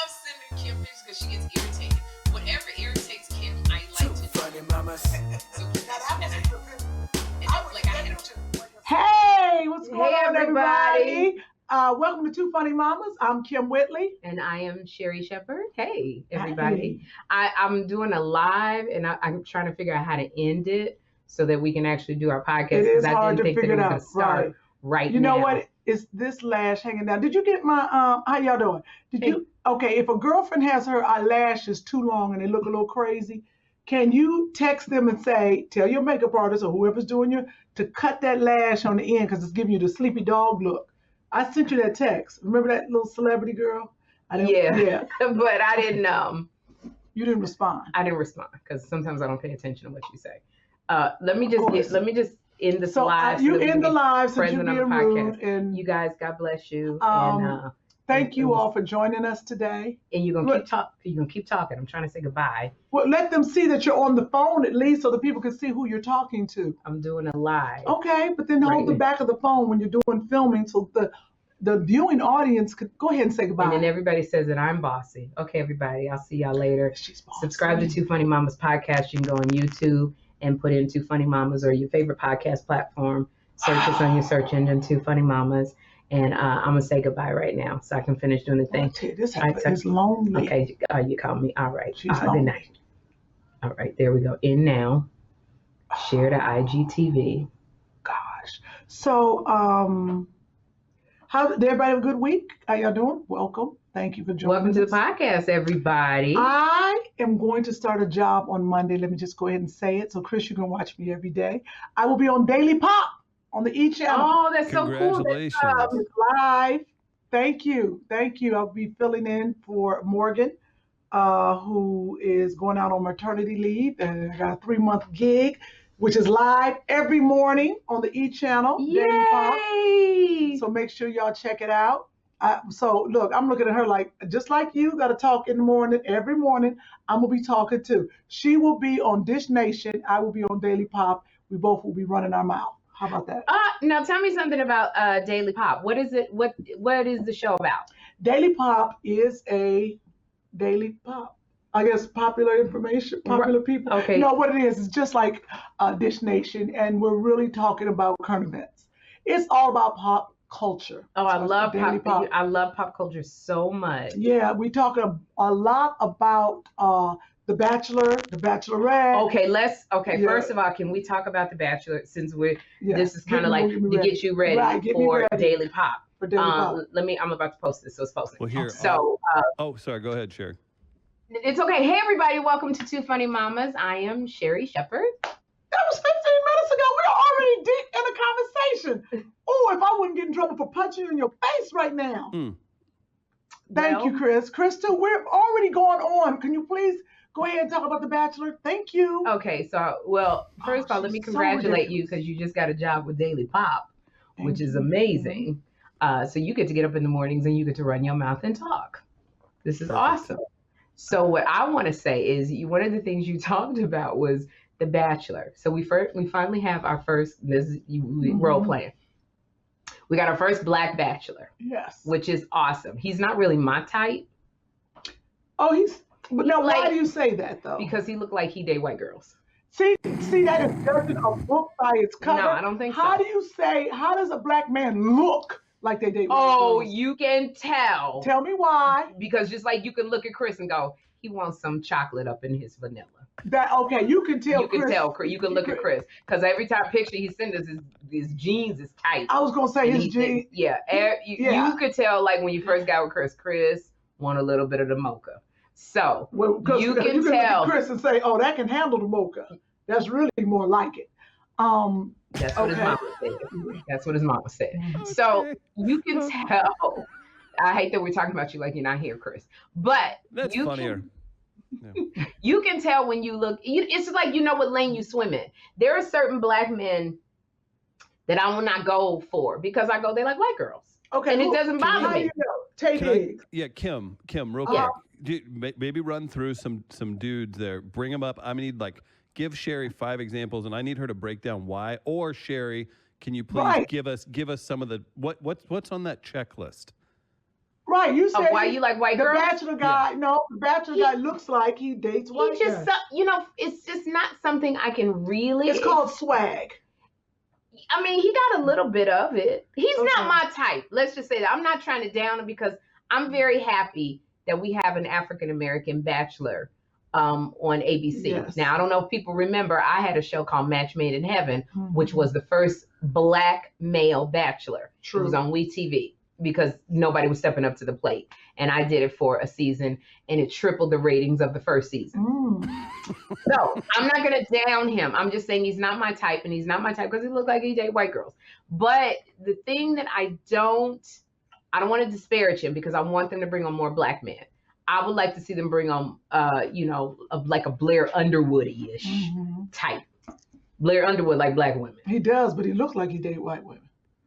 love sending Kym pictures because she gets irritated. Whatever irritates Kym, I like to do. Funny mamas. So Hey, what's going on, everybody? Welcome to Two Funny Mamas. I'm Kym Whitley. And I am Sherri Shepherd. Hey, everybody. Hey. I'm doing a live, and I'm trying to figure out how to end it so that we can actually do our podcast. It is hard to think figure that it it was out. start right You now. know what? It's this lash hanging down. Did you get my, how y'all doing? Okay, if a girlfriend has her eyelashes too long and they look a little crazy, can you text them and say, tell your makeup artist or whoever's doing you to cut that lash on the end because it's giving you the sleepy dog look? I sent you that text. Remember that little celebrity girl? Yeah. But I didn't. You didn't respond. I didn't respond because sometimes I don't pay attention to what you say. Let me just end this live. You end the live since you're being rude. And you guys, God bless you. Thank you all for joining us today. And you're gonna keep talking. I'm trying to say goodbye. Well, let them see that you're on the phone at least, so the people can see who you're talking to. I'm doing a live. Okay, but then hold the back of the phone when you're doing filming, so the viewing audience could go ahead and say goodbye. And then everybody says that I'm bossy. Okay, everybody, I'll see y'all later. She's bossy. Subscribe to Two Funny Mamas podcast. You can go on YouTube and put in Two Funny Mamas or your favorite podcast platform. Search us on your search engine, Two Funny Mamas. And I'm going to say goodbye right now so I can finish doing the thing. This is lonely. Okay, you call me. All right. Good night. All right, there we go. In now. Share to IGTV. Gosh. So, how did everybody have a good week? How y'all doing? Welcome. Thank you for joining us. Welcome to the podcast, everybody. I am going to start a job on Monday. Let me just go ahead and say it. So, Chris, you can watch me every day. I will be on Daily Pop on the E! Channel. Oh, that's so cool. Congratulations. It's live. Thank you. I'll be filling in for Morgan, who is going out on maternity leave. And I got a 3-month gig, which is live every morning on the E! Channel. Daily Pop. So make sure y'all check it out. So look, I'm looking at her like, just like you got to talk in the morning, every morning, I'm going to be talking too. She will be on Dish Nation. I will be on Daily Pop. We both will be running our mouth. How about that? Now tell me something about Daily Pop. What is it? What is the show about? Daily Pop is a Daily Pop. I guess popular information, popular people. Okay. No, what it is, it's just like Dish Nation, and we're really talking about current events. It's all about pop culture. Oh, so I love pop. I love pop culture so much. Yeah, we talk a lot about The Bachelor, The Bachelorette. Okay, First of all, can we talk about The Bachelor since this is kind of like to get you ready for Daily Pop. For Daily Pop. I'm about to post this, so it's posted. Well, here. So. Sorry. Go ahead, Sherri. It's okay. Hey, everybody. Welcome to Two Funny Mamas. I am Sherri Shepherd. That was 15 minutes ago. We're already deep in a conversation. Oh, if I wouldn't get in trouble for punching you in your face right now. Thank you, Chris. Krista, we're already going on. Can you please go ahead and talk about The Bachelor? Thank you. Okay, so, first of all, let me congratulate you because you just got a job with Daily Pop, which is amazing. So you get to get up in the mornings and you get to run your mouth and talk. This is awesome. So what I want to say is one of the things you talked about was The Bachelor. So we finally have our first role playing. We got our first Black Bachelor. Yes. Which is awesome. He's not really my type. Oh, why do you say that though? Because he looked like he date white girls. See, that is judging a book by its cover. No, I don't think so. How does a black man look like they date white girls? You can tell. Tell me why. Because just like you can look at Chris and go, he wants some chocolate up in his vanilla. You can tell. You can look at Chris because every time picture he sends us, his jeans is tight. I was gonna say his jeans. Yeah, you could tell like when you first got with Chris want a little bit of the mocha. So you can tell look at Chris and say, "Oh, that can handle the mocha." That's really more like it. That's what his mama said. That's what his mama said. So you can tell. I hate that we're talking about you like you're not here, Chris. But that's funnier. You can tell when you look. It's like you know what lane you swim in. There are certain black men that I will not go for because I go they like white girls. Okay, and it doesn't bother me. Kym, real quick. Maybe run through some dudes there. Bring them up. I need give Sherri 5 examples, and I need her to break down why. Or Sherri, can you please give us some of the what's on that checklist? Right, you said why you like white girls? The Bachelor guy, no, the Bachelor guy looks like he dates white guys. It's just not something I can really. It's called swag. I mean, he got a little bit of it. He's not my type. Let's just say that. I'm not trying to down him because I'm very happy that we have an African-American bachelor on ABC. Yes. Now, I don't know if people remember, I had a show called Match Made in Heaven, which was the first Black male bachelor. True. It was on WeTV because nobody was stepping up to the plate. And I did it for a season, and it tripled the ratings of the first season. So I'm not going to down him. I'm just saying he's not my type, and he's not my type because he looks like he dates white girls. But the thing that I don't want to disparage him because I want them to bring on more Black men. I would like to see them bring on, like a Blair Underwood-ish type. Blair Underwood like Black women. He does, but he looks like he dates white women.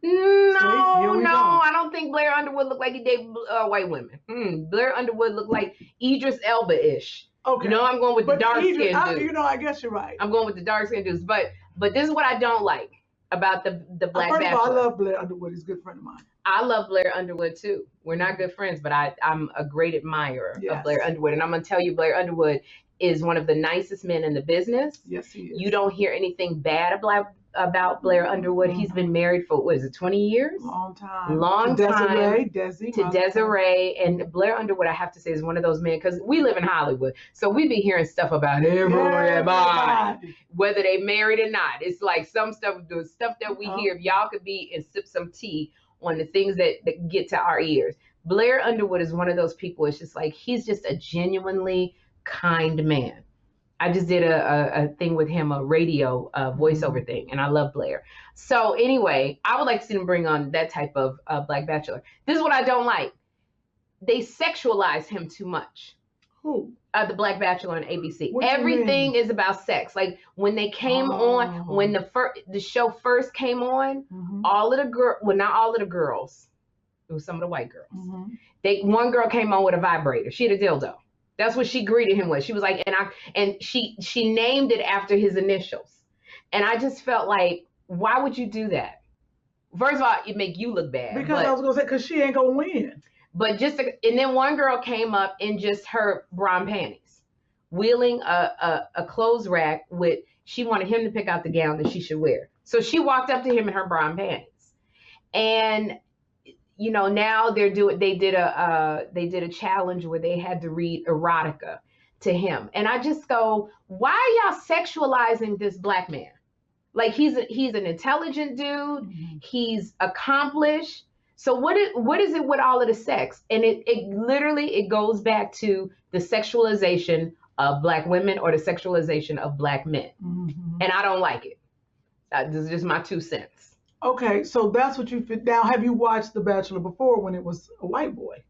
No, I don't think Blair Underwood looked like he dated white women. Blair Underwood looked like Idris Elba-ish. Okay. I'm going with the dark-skinned dudes. I guess you're right. I'm going with the dark-skinned dudes. But this is what I don't like about the Black Bachelor. First of all, I love Blair Underwood. He's a good friend of mine. I love Blair Underwood, too. We're not good friends, but I'm a great admirer of Blair Underwood. And I'm going to tell you, Blair Underwood is one of the nicest men in the business. Yes, he is. You don't hear anything bad about Blair Underwood. He's been married for, 20 years? Long time. To Desiree. And Blair Underwood, I have to say, is one of those men, because we live in Hollywood. So we be hearing stuff about everybody, whether they married or not. It's like the stuff that we hear, if y'all could be and sip some tea on the things that get to our ears. Blair Underwood is one of those people. It's just like, he's just a genuinely kind man. I just did a thing with him, a radio voiceover thing, and I love Blair. So anyway, I would like to see them bring on that type of Black Bachelor. This is what I don't like. They sexualize him too much. Who? The Black Bachelor on ABC. Everything is about sex. Like when they came on, when the show first came on, all of the not all of the girls, it was some of the white girls. One girl came on with a vibrator. She had a dildo. That's what she greeted him with. She was like, and she named it after his initials. And I just felt like, why would you do that? First of all, it make you look bad. Because I was gonna say, because she ain't gonna win. But and then one girl came up in just her bra and panties, wheeling a clothes rack with. She wanted him to pick out the gown that she should wear. So she walked up to him in her bra and panties, and now they did a challenge where they had to read erotica to him. And I just go, why are y'all sexualizing this Black man? Like he's an intelligent dude. He's accomplished. So what is it with all of the sex? And it literally goes back to the sexualization of Black women or the sexualization of Black men. And I don't like it. This is just my 2 cents. Okay, so that's what you fit. Now, have you watched The Bachelor before when it was a white boy?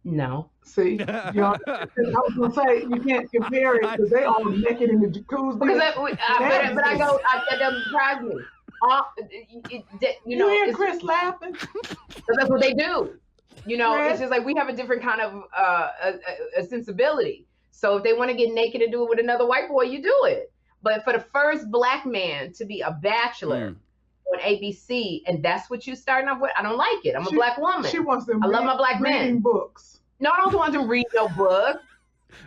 No. See, I was gonna say you can't compare it because they all naked in the jacuzzi. But that doesn't surprise me. You hear Chris laughing? Because that's what they do. It's just like we have a different kind of a sensibility. So if they want to get naked and do it with another white boy, you do it. But for the first Black man to be a bachelor on ABC, and that's what you starting off with, I don't like it. I'm a Black woman. She wants them. I love my Black men. Reading books. No, I don't want them to read no book.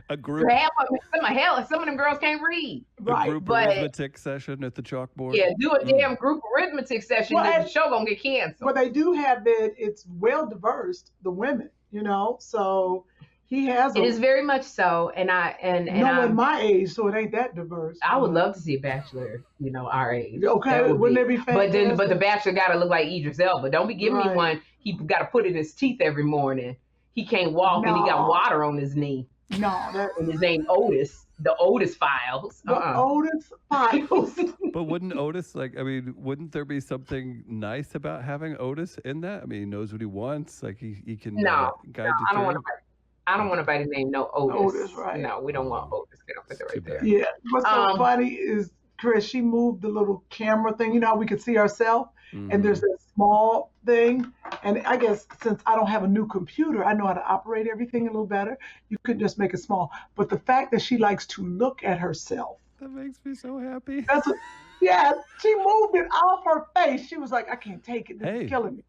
A group. Some of them girls can't read. Right. A group arithmetic session at the chalkboard. Yeah, do a damn group arithmetic session. The show gonna get canceled. Well, they do have it. It's well diverse. The women, so he has. It is very much so, and I'm my age, so it ain't that diverse. I would love to see a bachelor, our age. Okay, wouldn't it be fantastic? But the bachelor gotta look like Idris Elba. Don't be giving me one. He got to put in his teeth every morning. He can't walk, and he got water on his knee. No, and his name Otis. The Otis Files. The Otis Files. But wouldn't Otis wouldn't there be something nice about having Otis in that? I mean, he knows what he wants. Like he can guide you through. I don't want anybody named Otis. Otis, right? No, we don't want Otis. They don't put that right there. Yeah. What's so funny is Chris. She moved the little camera thing. We could see ourselves, and there's a small thing. And I guess since I don't have a new computer, I know how to operate everything a little better. You could just make it small. But the fact that she likes to look at herself. That makes me so happy. She moved it off her face. She was like, I can't take it. This is killing me.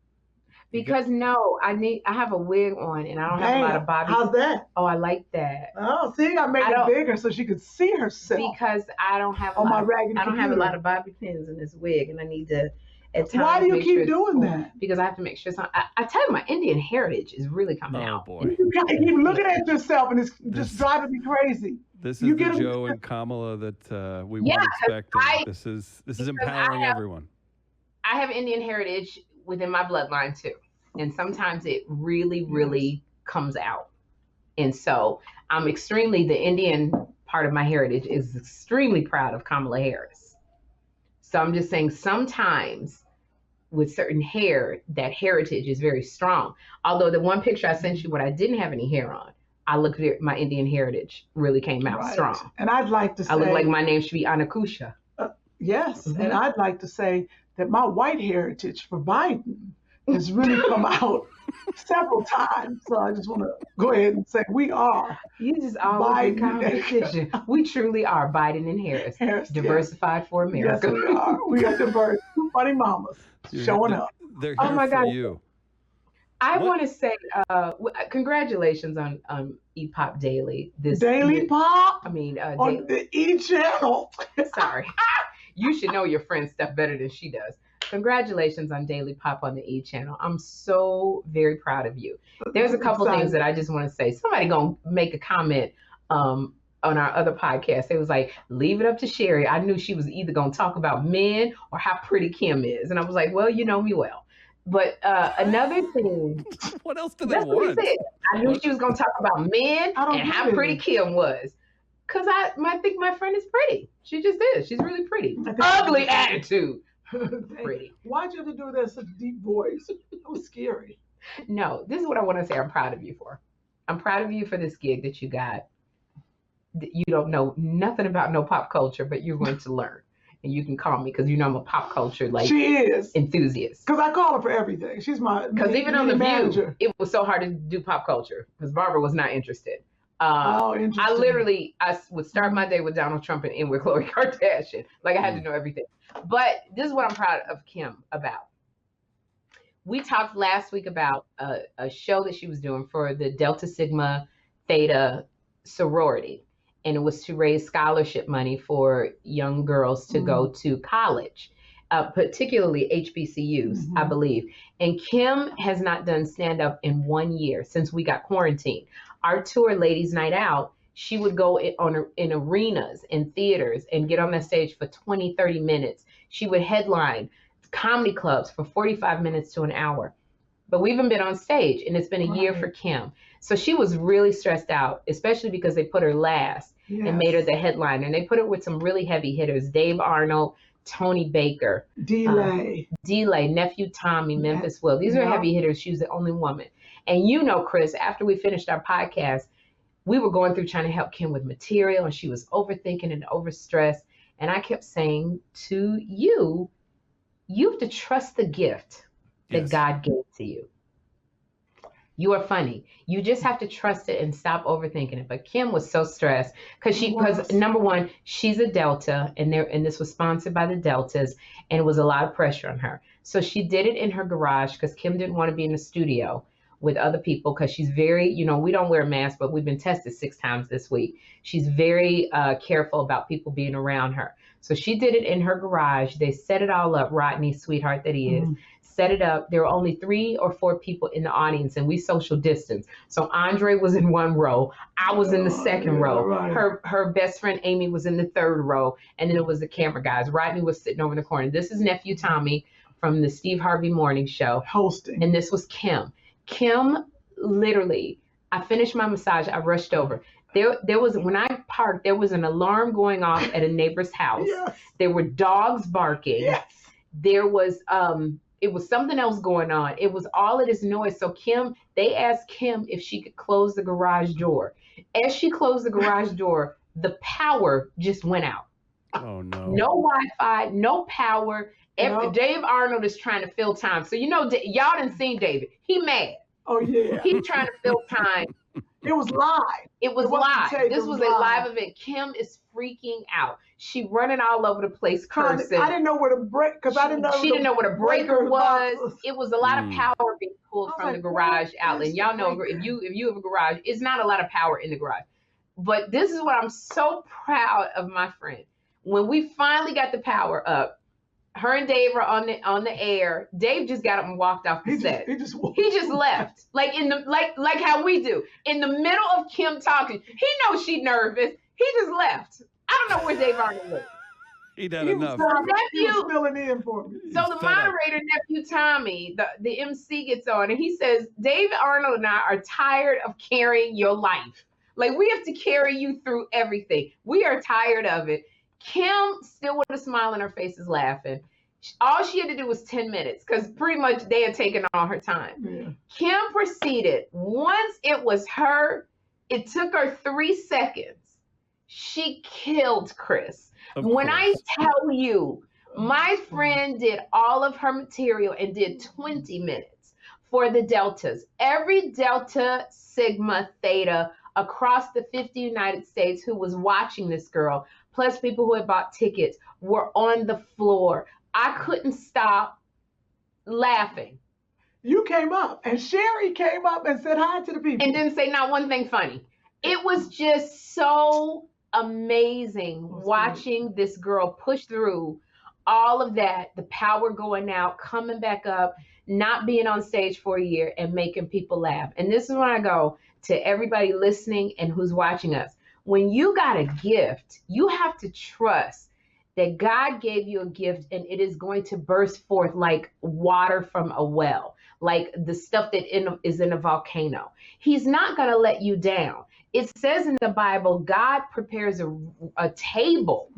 Because I have a wig on and I don't have a lot of bobby. How's that? Oh, I like that. Oh, see, I made it bigger so she could see herself. Because I don't have a lot of bobby pins in this wig, and I need to. At times, why do you keep doing that? Because I have to make sure. I tell you, my Indian heritage is really coming out. Oh boy! You keep looking at yourself, and it's just driving me crazy. This is the Joe and Kamala that we weren't expecting. This is empowering everyone. I have Indian heritage within my bloodline too, and sometimes it really, really comes out. And so I'm the Indian part of my heritage is extremely proud of Kamala Harris. So I'm just saying sometimes with certain hair, that heritage is very strong. Although the one picture I sent you when I didn't have any hair on, I looked at my Indian heritage really came out strong. And I'd like to say, I look like my name should be Anakusha. Yes. Mm-hmm. And I'd like to say that my white heritage for Biden has really come out several times. So I just want to go ahead and say we are. You just always in competition. We truly are Biden and Harris diversified for America. Yes, we are. We are diverse. Two funny mamas showing up. They're here for you. I want to say congratulations on E-Pop Daily. Daily Pop? I mean, on the E channel. Sorry. You should know your friend's stuff better than she does. Congratulations on Daily Pop on the E channel. I'm so very proud of you. There's a couple things that I just want to say. Somebody gonna make a comment on our other podcast. It was like, leave it up to Sherri. I knew she was either gonna talk about men or how pretty Kym is. And I was like, well, you know me well. But another thing. What else do they want? I knew she was gonna talk about men and how pretty Kym was. Because I think my friend is pretty. She just is. She's really pretty. Ugly attitude. Pretty. Why'd you have to do that in such a deep voice? That was scary. No, this is what I want to say I'm proud of you for. I'm proud of you for this gig that you got. You don't know nothing about no pop culture, but you're going to learn. And you can call me because you know I'm a pop culture enthusiast. Because I call her for everything. She's my even on The manager. View, it was so hard to do pop culture because Barbara was not interested. Interesting. I would start my day with Donald Trump and end with Khloe Kardashian. Like I had to know everything. But this is what I'm proud of Kym about. We talked last week about a show that she was doing for the Delta Sigma Theta sorority. And it was to raise scholarship money for young girls to go to college, particularly HBCUs, I believe. And Kym has not done stand-up in 1 year since we got quarantined. Our tour, Ladies Night Out, she would go in arenas and theaters and get on that stage for 20, 30 minutes. She would headline comedy clubs for 45 minutes to an hour. But we haven't been on stage, and it's been a year for Kym. So she was really stressed out, especially because they put her last and made her the headliner. And they put her with some really heavy hitters, Dave Arnold, Tony Baker, Delay, Nephew Tommy, Memphis Will. These are heavy hitters. She was the only woman. And you know, Chris, after we finished our podcast, we were going through trying to help Kym with material, and she was overthinking and overstressed. And I kept saying to you, you have to trust the gift that God gave to you. You are funny. You just have to trust it and stop overthinking it. But Kym was so stressed because number one, she's a Delta, and this was sponsored by the Deltas, and it was a lot of pressure on her. So she did it in her garage because Kym didn't want to be in the studio with other people because she's very, we don't wear masks, but we've been tested 6 times this week. She's very careful about people being around her. So she did it in her garage. They set it all up. Rodney, sweetheart that he is, set it up. There were only 3 or 4 people in the audience, and we social distance. So Andre was in 1 row. I was in the 2nd row. Right. Her best friend Amy was in the 3rd row, and then it was the camera guys. Rodney was sitting over in the corner. This is Nephew Tommy from the Steve Harvey Morning Show. Hosting. And this was Kym. Kym, literally, I finished my massage. I rushed over. There was, when I parked, there was an alarm going off at a neighbor's house. Yes. There were dogs barking. Yes. There was, it was something else going on. It was all of this noise. So Kym, they asked Kym if she could close the garage door. As she closed the garage door, the power just went out. Oh, no. No Wi-Fi, no power. Dave Arnold is trying to fill time. So, y'all didn't see David. He mad. Oh, yeah. He's trying to fill time. It was live. It was wasn't live. taped, This it was was a live. live event. Kym is freaking out. She running all over the place I cursing. didn't know where to break because I didn't know. She didn't know what a breaker was. box. It was a lot of power being pulled from the garage outlet. And y'all know if you have a garage, it's not a lot of power in the garage. But this is what I'm so proud of my friend. When we finally got the power up, her and Dave are on the air. Dave just got up and walked off the set. He just left. Like like how we do. In the middle of Kym talking. He knows she's nervous. He just left. I don't know where Dave Arnold was. He'd had enough. He was filling in for me. So the moderator, nephew Tommy, the MC gets on and he says, Dave Arnold and I are tired of carrying your life. Like, we have to carry you through everything. We are tired of it. Kym, still with a smile on her face, is laughing. All she had to do was 10 minutes because pretty much they had taken all her time. Yeah. Kym proceeded. Once it was her, it took her 3 seconds. She killed Chris. When I tell you, my friend did all of her material and did 20 minutes for the Deltas. Every Delta, Sigma, Theta across the 50 United States who was watching this girl, plus people who had bought tickets, were on the floor. I couldn't stop laughing. You came up, and Sherri came up and said hi to the people. And didn't say not one thing funny. It was just so amazing watching this girl push through all of that, the power going out, coming back up, not being on stage for a year, and making people laugh. And this is when I go to everybody listening and who's watching us. When you got a gift, you have to trust that God gave you a gift and it is going to burst forth like water from a well, like the stuff that is in a volcano. He's not going to let you down. It says in the Bible, God prepares a table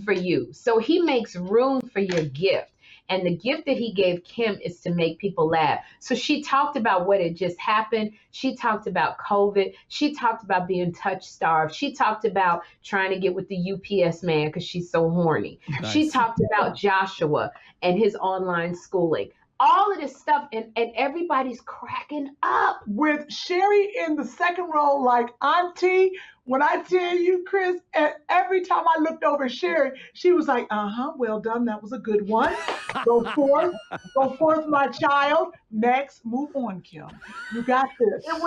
for you. So he makes room for your gift. And the gift that he gave Kym is to make people laugh. So she talked about what had just happened. She talked about COVID. She talked about being touch starved. She talked about trying to get with the UPS man because she's so horny. Nice. She talked about Joshua and his online schooling. All of this stuff, and everybody's cracking up. With Sherri in the second row, like Auntie, when I tell you, Chris, every time I looked over at Sherri, she was like, well done, that was a good one. Go forth, my child. Next, move on, Kym. You got this. It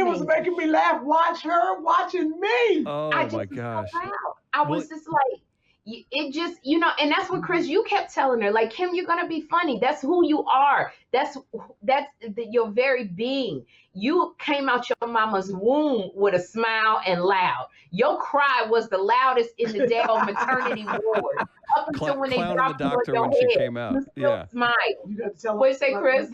was making me laugh. Watch her watching me. Oh, my gosh. I was just like, it just, and that's what Chris, you kept telling her, like, Kym, you're going to be funny. That's who you are. That's your very being. You came out your mama's womb with a smile and loud. Your cry was the loudest in the Dale maternity ward. Up until when they dropped the doctor when she came out. Yeah. Smile. You got to tell What'd you say, Chris?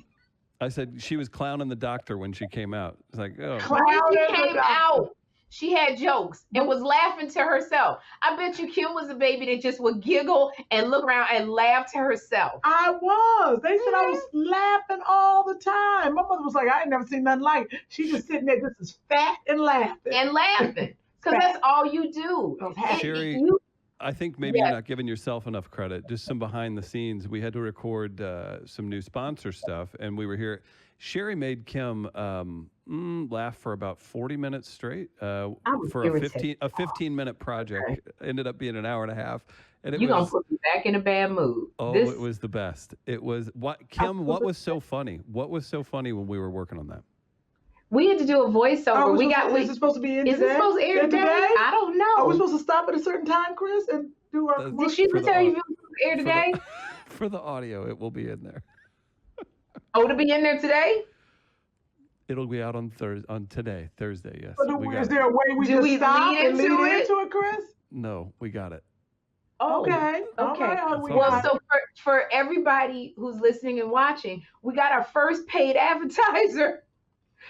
I said she was clowning the doctor when she came out. It's like, oh. When she came out, she had jokes and was laughing to herself. I bet you Kym was a baby that just would giggle and look around and laugh to herself. I was. They said I was laughing all the time. My mother was like, I ain't never seen nothing like it. She just sitting there just as fat and laughing. And laughing. Because that's all you do. Sherri, I think maybe you're not giving yourself enough credit. Just some behind the scenes. We had to record some new sponsor stuff, and we were here. Sherri made Kym laugh for about 40 minutes straight for a 15-minute project. Okay. Ended up being an hour and a half. And you're going to put me back in a bad mood. Oh, it was the best. It was, Kym, what was so funny? What was so funny when we were working on that? We had to do a voiceover. Is it supposed to be in today? Is it supposed to air today? I don't know. Are we supposed to stop at a certain time, Chris, and do our Did she tell you it was supposed to air today? For the audio, it will be in there. Oh, to be in there today? It'll be out on today, Thursday, yes. Is there a way we can stop and lead into it, Chris? No, we got it. Okay. Well, so for everybody who's listening and watching, we got our first paid advertiser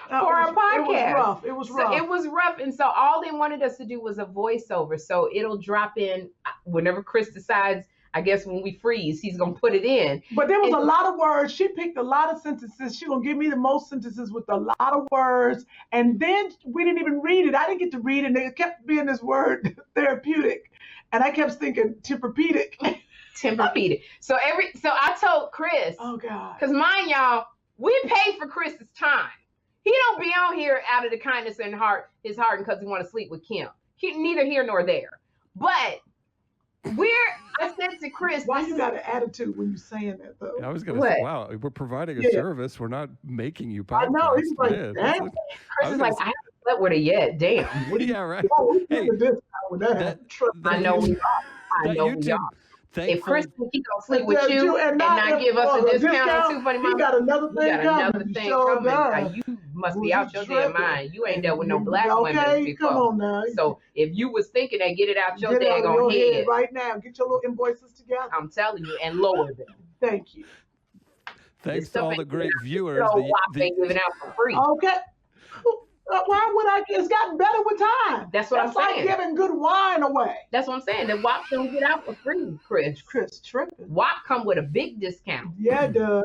for our podcast. It was rough. It was rough. And so all they wanted us to do was a voiceover. So it'll drop in whenever Chris decides, I guess when we freeze, he's going to put it in. But there was a lot of words. She picked a lot of sentences. She's going to give me the most sentences with a lot of words. And then we didn't even read it. I didn't get to read it. And it kept being this word, therapeutic. And I kept thinking, Tempur-pedic. Tempur-pedic. So I told Chris. Oh, God. Because mind y'all, we paid for Chris's time. He don't be on here out of the kindness in his heart and because he want to sleep with Kym. Neither here nor there. But I said to Chris, why you got an attitude when you saying that though? I was gonna say, wow, we're providing a service. We're not making you podcast. I know. He's like, damn. Chris is like, I haven't slept with her yet. Damn. Yeah, right. Hey, I know we are. If Chris can keep on sleep with you and not give us a discount on Too Funny Mama, he got another thing coming. Now, you must be out your damn mind. You ain't dealt with no black women before. Come on now. So if you was thinking that, get it out your daggone head right now. Get your little invoices together. I'm telling you, and lower them. Thank you. Thanks to all the great viewers. They giving out for free. Okay. Why would I? It's gotten better with time. That's what I'm saying. Like giving good wine away. That's what I'm saying. The WAP don't get out for free, Chris. Chris tripping. WAP come with a big discount. Yeah, it does.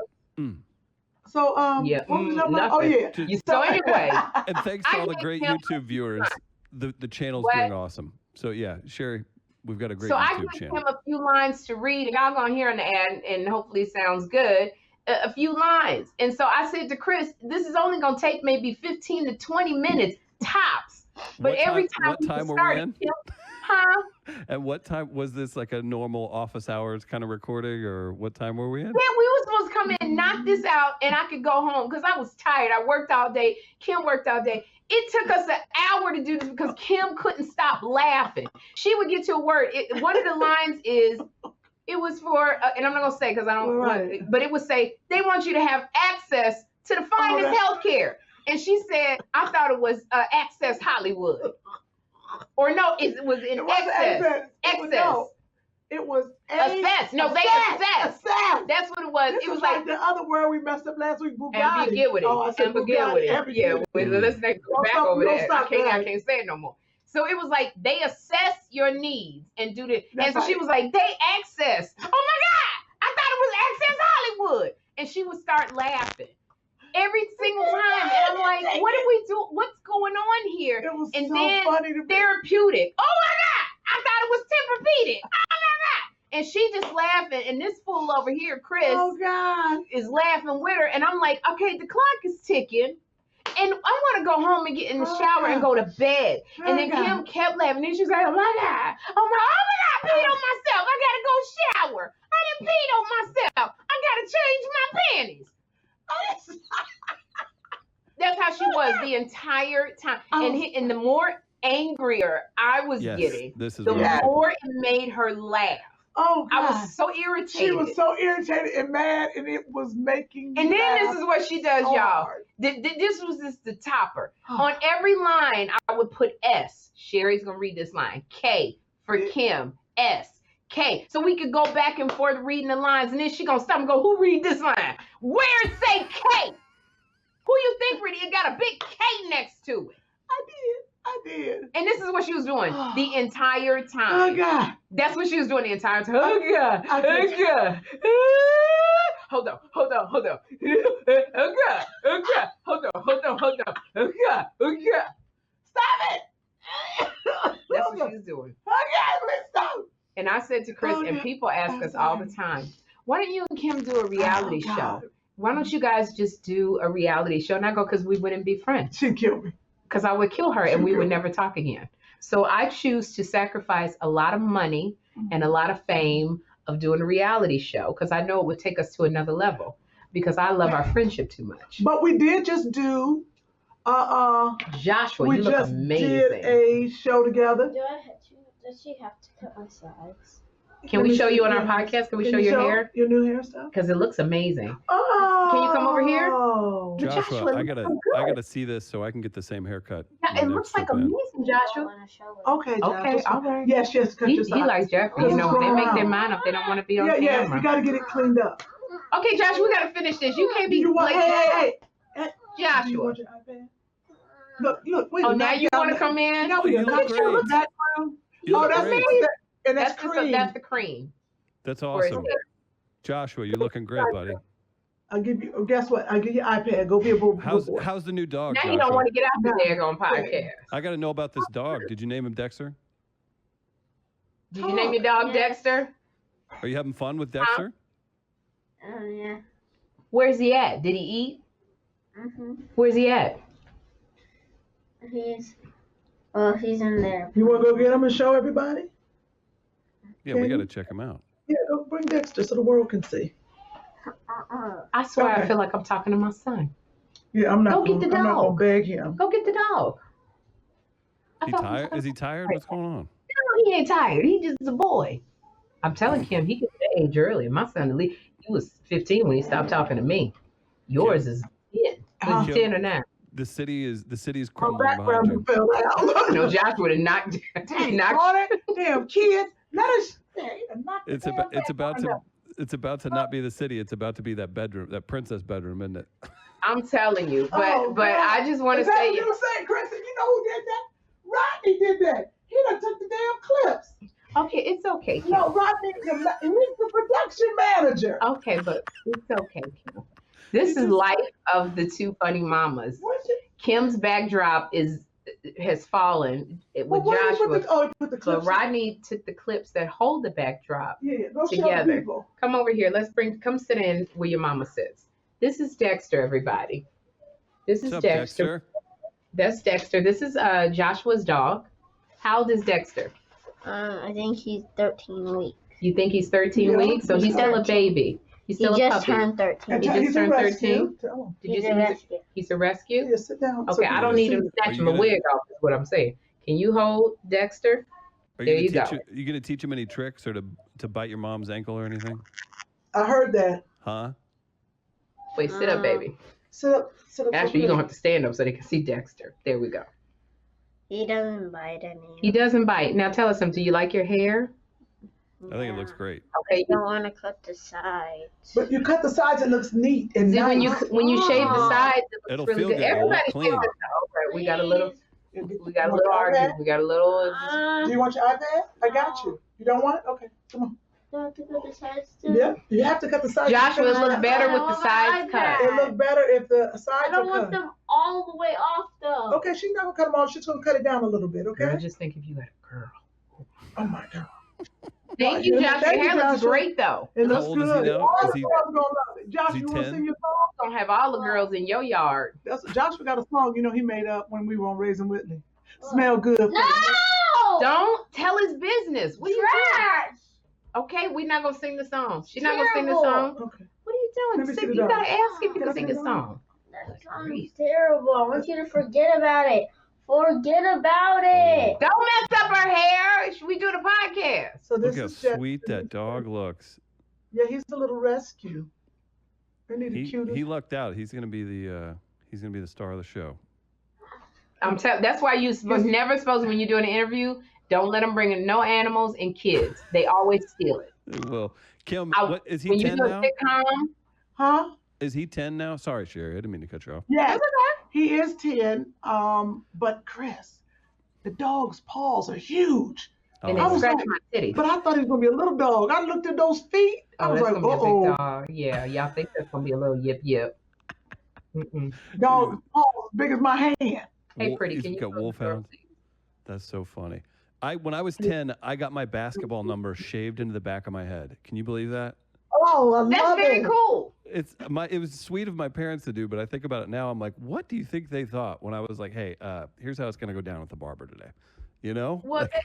So yeah. What was oh yeah. So anyway, and thanks to all the great YouTube viewers. The channel's doing awesome. So yeah, Sherri, we've got a great YouTube channel. So I gave him a few lines to read. Y'all gonna hear in the ad, and hopefully it sounds good. A few lines. And so I said to Chris, this is only going to take maybe 15 to 20 minutes tops. But every time what time were we in? At what time was this, like a normal office hours kind of recording, or what time were we in? Yeah, we were supposed to come in, knock this out, and I could go home because I was tired. I worked all day. Kym worked all day. It took us an hour to do this because Kym couldn't stop laughing. She would get to a word. One of the lines is, it was for, and I'm not going to say because I don't want, but it would say, they want you to have access to the finest health care. And she said, I thought it was Access Hollywood. Or no, it was in Excess. Excess. It was Assess. No, they assess. That's what it was. It was like the other word we messed up last week, Bugatti. And begin with it. And begin with it. Yeah, let's go back over that. I can't say it no more. So it was like they assess your needs and do the. And so she was like, they access. Oh my God, I thought it was Access Hollywood. And she would start laughing every single time. And I'm like, what do we do? What's going on here? It was and so then funny to me. Therapeutic. Oh my God, I thought it was Tempur-Pedic. Oh my God. And she just laughing. And this fool over here, Chris, is laughing with her. And I'm like, okay, the clock is ticking. And I want to go home and get in the shower and go to bed. And then Kym kept laughing. And she's like, oh my God. Oh my God, I peed on myself. I got to go shower. I didn't pee on myself. I got to change my panties. That's how she was the entire time. And the more angrier I was getting, the more it made her laugh. Oh, God. I was so irritated. She was so irritated and mad, and it was making me And then laugh this is what she does, so y'all. hard. This was just the topper. On every line, I would put S. Sherri's going to read this line. K for Kym. S. K. So we could go back and forth reading the lines, and then she going to stop and go, who read this line? Where it say K? Who you think read it? It got a big K next to it. I did. And this is what she was doing the entire time. Oh, God. That's what she was doing the entire time. Oh, God. Oh, God. Hold on. Oh, God. Oh, God. Oh, God. Hold on. Oh, God. Oh, God. Stop it. That's what she was doing. Okay, please stop. And I said to Chris, and people ask us all the time, why don't you and Kym do a reality show? Why don't you guys just do a reality show? And I go, because we wouldn't be friends. She'd kill me. Because I would kill her and we would never talk again. So I choose to sacrifice a lot of money and a lot of fame of doing a reality show because I know it would take us to another level because I love our friendship too much. But we did just do Joshua, you look amazing. We just did a show together. Does she have to cut my sides? Can we show you on our podcast? Can we show your hair? Your new hairstyle? Because it looks amazing. Oh. Can you come over here? Joshua, I gotta see this so I can get the same haircut. Yeah, it looks like amazing, Joshua. Okay, Joshua. Okay, all right. Yes, cut your sides. He likes Jeffrey. You know, when they make their mind up, they don't want to be on camera. Yeah, you gotta get it cleaned up. Okay, Joshua, we gotta finish this. You can't be hey. Joshua. Do you want your iPad? Look. Wait, now you want to come in? No, you look great. That's me. And that's cream. That's the cream. That's awesome. Joshua, you're looking great, buddy. I'll give you. Guess what? I'll give you an iPad. Go be a boy. How's the new dog? Now Joshua? you don't want to get out the daggone podcast. I got to know about this dog. Did you name him Dexter? Did you name your dog Dexter? Are you having fun with Dexter? Yeah. Where's he at? Did he eat? Mm-hmm. Where's he at? He's in there. You want to go get him and show everybody? Yeah, we got to check him out. Yeah, go bring Dexter so the world can see. I swear, Okay. I feel like I'm talking to my son. Yeah, I'm not. Go get the I'm not gonna dog. beg him. Go get the dog. He tired? Is he tired? What's going on? No, he ain't tired. He just a boy. I'm telling Kym, he gets that age early. My son, he was 15 when he stopped talking to me. Yours is 10. He's 10 or 9. The city is My crumbling behind background you. fell out. No, Josh would have knocked. Dang, damn kids. Let us. Knock the It's damn about background out. it's about to not be the city. It's about to be that bedroom, that princess bedroom, isn't it? I'm telling you, but Oh, but God. I just want to Is that say what you were saying, Chris? And you know who did that? Rodney did that. He done took the damn clips. okay, it's okay. Kym. No, Rodney, he's the production manager. Okay, but it's okay, Kym. This is life of the two funny mamas. What's it? Kym's backdrop has fallen with Well, where did Joshua. he put the So clips? Rodney took the clips that hold the backdrop. Yeah, go show the together. people. Come over here. Come sit in where your mama sits. This is Dexter, everybody. This is What's up, Dexter. Dexter? That's Dexter. This is Joshua's dog. How old is Dexter? I think he's 13 weeks. You think he's 13 Yeah, weeks? So he's still a baby. He's He still a just puppy. turned 13. And He he's just a turned rescue. 13? Tell him. Did you He's see a rescue. he's a rescue? Yeah, sit down. Okay, I don't need him Are snatching you my gonna- wig off, is what I'm saying. Can you hold Dexter? Are There you you gonna go. you gonna teach him any tricks or to bite your mom's ankle or anything? I heard that. Huh? Wait, sit up, baby. Sit up. Actually, you're going to have to stand up so they can see Dexter. There we go. He doesn't bite any. He doesn't bite. Now tell us something. Do you like your hair? I think it looks great. Okay. I don't want to cut the sides. But you cut the sides, it looks neat and See, nice. when you shave the sides, it looks It'll really feel good. good. It'll look Everybody clean. shaves it. Okay, we got a little You want your argument. iPad? We got a little. Do you want your iPad? I got you. You don't want it? Okay, come on. Do I have to cut the sides too? Yeah, you have to cut the sides. Joshua, it It looks better with the sides cut. looks better if the sides I don't are want cut. them all the way off though. Okay, she's not gonna cut them off. She's gonna cut it down a little bit. Okay. Girl, just think if you had a girl. Oh my God. Thank you, Josh. Your Thank you, hair looks Joshua. great, though. It How looks old is he good. now? All Is the he- girls gonna love it. Josh, is he you want to 10? sing your song? Don't have all the girls in your yard. Joshua got a song, he made up when we were on Raising Whitney. Smell good. No! Don't tell his business. What are you doing? Trash! Okay, we're not gonna sing the song. She's not gonna sing the Terrible. song. Okay. What are you Let me doing? see Sing, the you dog. gotta ask if you Can I can sing see the the song. That sounds terrible. I want you to forget about it. Forget about it. Don't mess up her hair. We do the podcast. So this Look how is Jeff. sweet that dog looks. Yeah, he's a little rescue. Isn't he the He cutest? lucked out. He's gonna be the star of the show. That's why you was never supposed when you're doing an interview. Don't let them bring in no animals and kids. They always steal it. Well, Kym, what is he When you 10 do a now? sitcom, Huh? Is he 10 now? Sorry, Sherri, I didn't mean to cut you off. Yes. He is 10. But Chris, the dog's paws are huge. and I they was scratch like- my titty. But I thought he was gonna be a little dog. I looked at those feet. I Oh, was that's like, gonna be a big uh-oh. dog. Yeah, y'all think that's gonna be a little yip yip. Mm-mm. Dog's paws big as my hand. Hey, pretty, He's can you got close the door, wolfhound. please? That's so funny. When I was 10, I got my basketball number shaved into the back of my head. Can you believe that? Oh, I That's love very it. cool. It was sweet of my parents to do, but I think about it now. I'm like, what do you think they thought when I was like, hey, here's how it's gonna go down with the barber today? You know? Well, Like,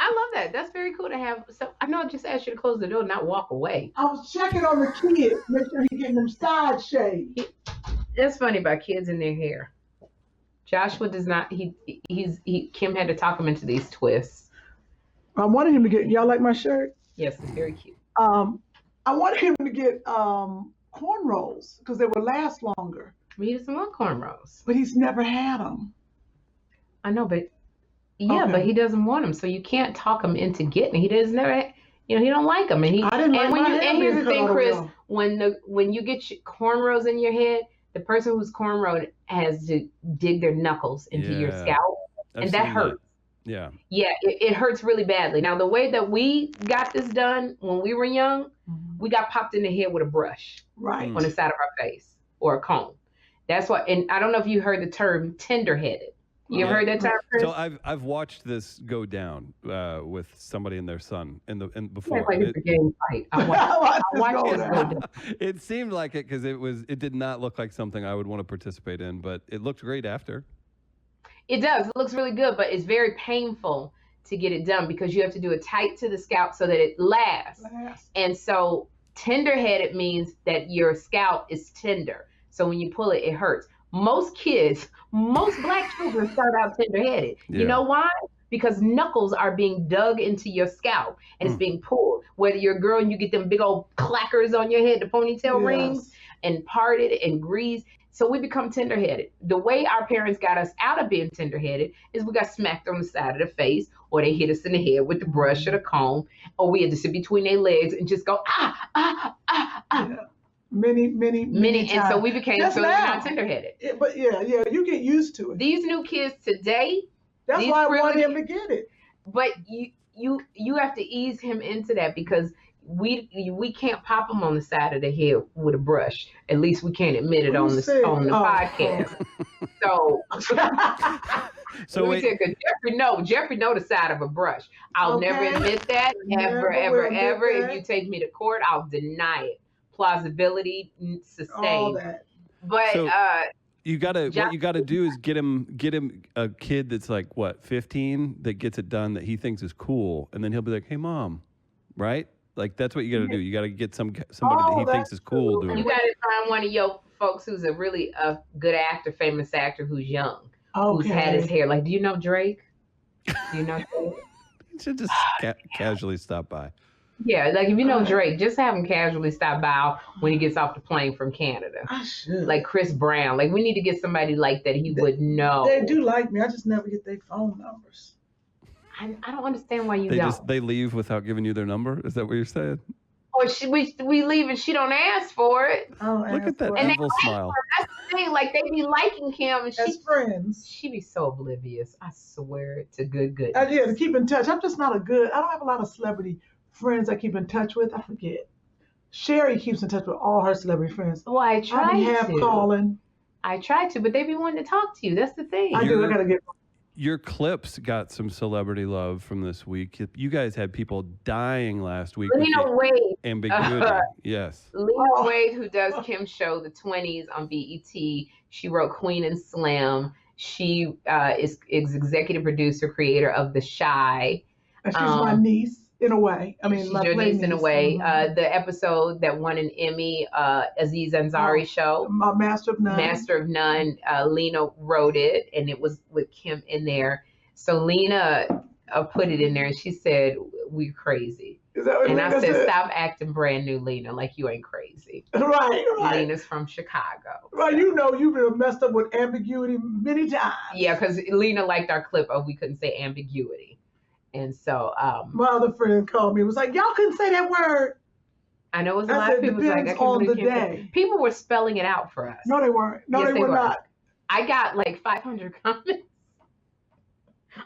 I love that. That's very cool to have. So I know I just asked you to close the door, not walk away. I was checking on the kid, make sure he's getting them side shades. That's funny about kids and their hair. Joshua does not. Kym had to talk him into these twists. I wanted him to get. Y'all like my shirt? Yes, it's very cute. I wanted him to get cornrows because they would last longer, He doesn't want cornrows. but he's never had them. I know, but yeah, Okay. but he doesn't want them, so you can't talk him into getting. He does never. He don't like them, and he. I didn't like and when my you hair and here's being the thing, cut all Chris. around. When you get cornrows in your head, the person who's cornrowed has to dig their knuckles into your Yeah. scalp, I've and that seen hurts. Yeah. Yeah, it hurts really badly. Now, the way that we got this done when we were young, we got popped in the head with a brush Right. Mm. on the side of our face or a comb. That's what, and I don't know if you heard the term tender-headed. You ever Yeah. heard that term, Chris? So I've watched this go down with somebody and their son in before. It's like and it's a game fight. I watched this go down. it seemed like it because it did not look like something I would want to participate in, but it looked great after. It does. It looks really good, but it's very painful to get it done because you have to do it tight to the scalp so that it lasts. And so tender-headed means that your scalp is tender. So when you pull it, it hurts. Most Black children start out tender-headed. You know why? Because knuckles are being dug into your scalp and it's being pulled. Whether you're a girl and you get them big old clackers on your head, the ponytail rings, and parted and greased. So we become tender-headed. The way our parents got us out of being tender-headed is we got smacked on the side of the face, or they hit us in the head with the brush or the comb, or we had to sit between their legs and just go, Yeah. Many times. And so we became not tender-headed. But you get used to it. These new kids today, that's why I want him to get it. But you have to ease him into that because we can't pop him on the side of the head with a brush. At least we can't admit it on the podcast. So wait. Jeffrey know the side of a brush. I'll never admit that. Ever. If you take me to court, I'll deny it. Plausibility, sustained. But so, what you gotta do is get him a kid that's like 15 that gets it done that he thinks is cool, and then he'll be like, "Hey, mom," right? Like that's what you got to do. You got to get somebody that he thinks is cool doing it. You got to find one of your folks who's a really good actor, famous actor who's young, who's had his hair. Like, do you know Drake? Do you know Drake? You should just casually stop by. Yeah, like if you know Drake, just have him casually stop by when he gets off the plane from Canada. I should. Like Chris Brown. Like we need to get somebody like that he would know. They do like me. I just never get their phone numbers. I don't understand why you don't. They leave without giving you their number? Is that what you're saying? Or we leave and she don't ask for it. Look at that evil smile. That's the thing. Like they be liking Kym and as friends. She be so oblivious. I swear to goodness. Yeah, to keep in touch. I'm just not I don't have a lot of celebrity friends I keep in touch with. I forget. Sherri keeps in touch with all her celebrity friends. Well, I try to. Calling. I try to, but they be wanting to talk to you. That's the thing. I do. I gotta get. Your clips got some celebrity love from this week. You guys had people dying last week. Lena Waithe. Ambiguity. Yes. Lena Waithe, who does Kym's show, The 20s on BET. She wrote Queen and Slim. She is executive producer, creator of The Shy. And she's my niece. In a way. I mean, she's your niece in a way. The episode that won an Emmy, Aziz Ansari's show. Master of None. Master of None. Lena wrote it, and it was with Kym in there. So Lena put it in there, and she said, "We're crazy." Is that what and Lena I said, said? "Stop acting brand new, Lena. Like you ain't crazy." Right. Lena's from Chicago. Right, you've been messed up with ambiguity many times. Yeah, because Lena liked our clip of we couldn't say ambiguity. And so my other friend called me. Was like, y'all couldn't say that word. I know it was a lot of people like, I on the day. People were spelling it out for us. No, they weren't. No, yes, they were not. I got like 500 comments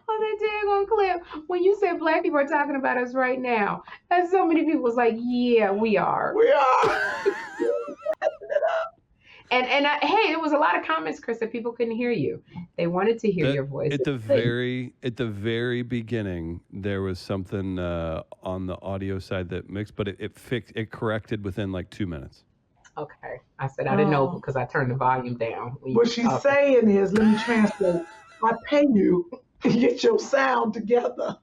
on that daggone clip when you said Black people are talking about us right now. And so many people was like, yeah, we are. We are. And hey, there was a lot of comments, Chris, that people couldn't hear you. They wanted to hear your voice. At the very beginning, there was something on the audio side that mixed, but it corrected within like 2 minutes. Okay, I said I didn't know because I turned the volume down. What she's saying is, let me translate. I pay you to get your sound together.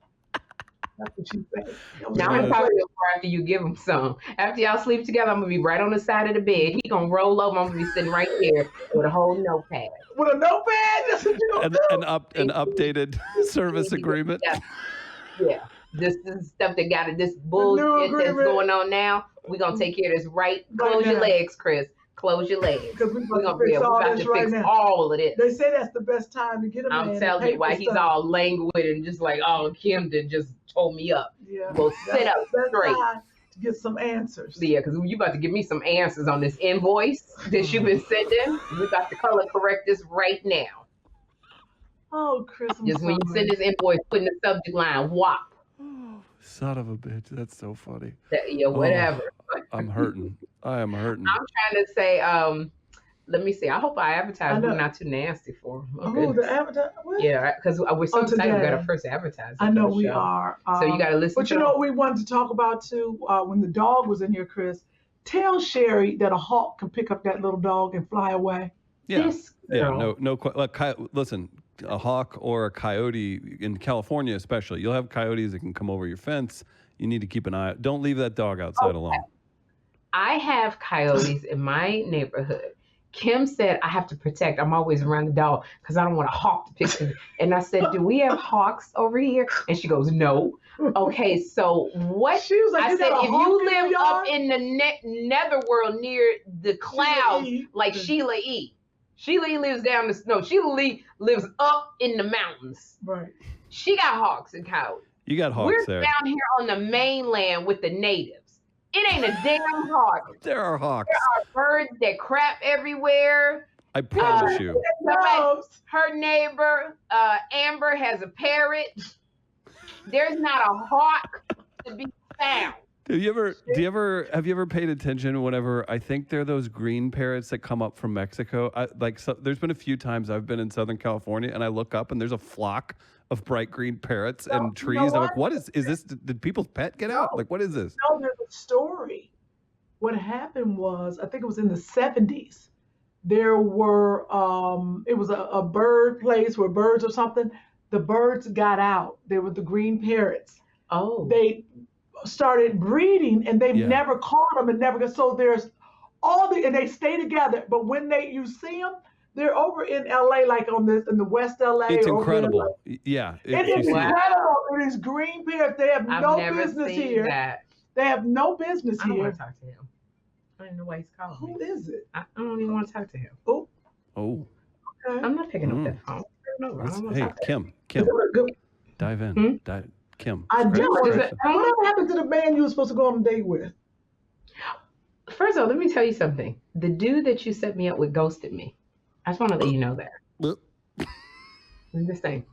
That's what she said. Now I'm gonna probably after you give him some. After y'all sleep together, I'm gonna be right on the side of the bed. He gonna roll over. I'm gonna be sitting right there with a whole notepad. With a notepad? That's what you gonna do? An updated service agreement. Yeah. This is stuff that got it. This bullshit that's going on now. We're gonna take care of this right. Close your legs, Chris. Close your legs. Because we're going to fix all of this. They say that's the best time to get a man. I'm telling you why he's all languid and just like, oh, Kym did just told me up. Yeah. Go sit up straight. To get some answers. Yeah, because you about to give me some answers on this invoice that you've been sending. We got to color correct this right now. Oh, Chris. Just when you send this invoice, put in the subject line, WAP. Son of a bitch. That's so funny. Yeah, whatever. I'm hurting. I am hurting. I'm trying to say, let me see. I hope I advertise. We're not too nasty for them. The advertise? Yeah, because we're so excited. We got our first advertising. I know we are. So you got to listen. But you know what we wanted to talk about too? When the dog was in here, Chris, tell Sherri that a hawk can pick up that little dog and fly away. Yeah. No. Listen, a hawk or a coyote, in California especially, you'll have coyotes that can come over your fence. You need to keep an eye. Don't leave that dog outside alone. I have coyotes in my neighborhood. Kym said I have to protect. I'm always around the dog because I don't want a hawk to pick me. And I said, do we have hawks over here? And she goes, no. Okay, so what? She was like, I said, if you live up in the netherworld near the clouds, like Sheila E. Sheila E. lives down the snow. Sheila E. lives up in the mountains. Right. She got hawks and coyotes. You got hawks We're there. down here on the mainland with the natives. It ain't a damn hawk. There are hawks. There are birds that crap everywhere. I promise you. Her neighbor, Amber, has a parrot. There's not a hawk to be found. Have you ever paid attention whenever, I think they're those green parrots that come up from Mexico? There's been a few times I've been in Southern California and I look up and there's a flock of bright green parrots and trees. I'm like, what is this? Did people's pet get out? Like, what is this? No, there's a story. What happened was, I think it was in the 70s. There were, it was a bird place where birds or something. The birds got out. They were the green parrots. Oh. They started breeding and they've never caught them and never. So there's and they stay together. But when you see them, they're over in LA, like in the West LA. It's incredible. Yeah. It is incredible. It is green parrots. They have no business here. They have no business here. I don't want to talk to him. I don't know why he's calling me. Who is it? I don't even want to talk to him. Oh. Okay. I'm not picking up that phone. Hey, Kym. Dive in. Kym. I do. What happened to the man you were supposed to go on a date with? First of all, let me tell you something. The dude that you set me up with ghosted me. I just want to let you know that. I'm just saying.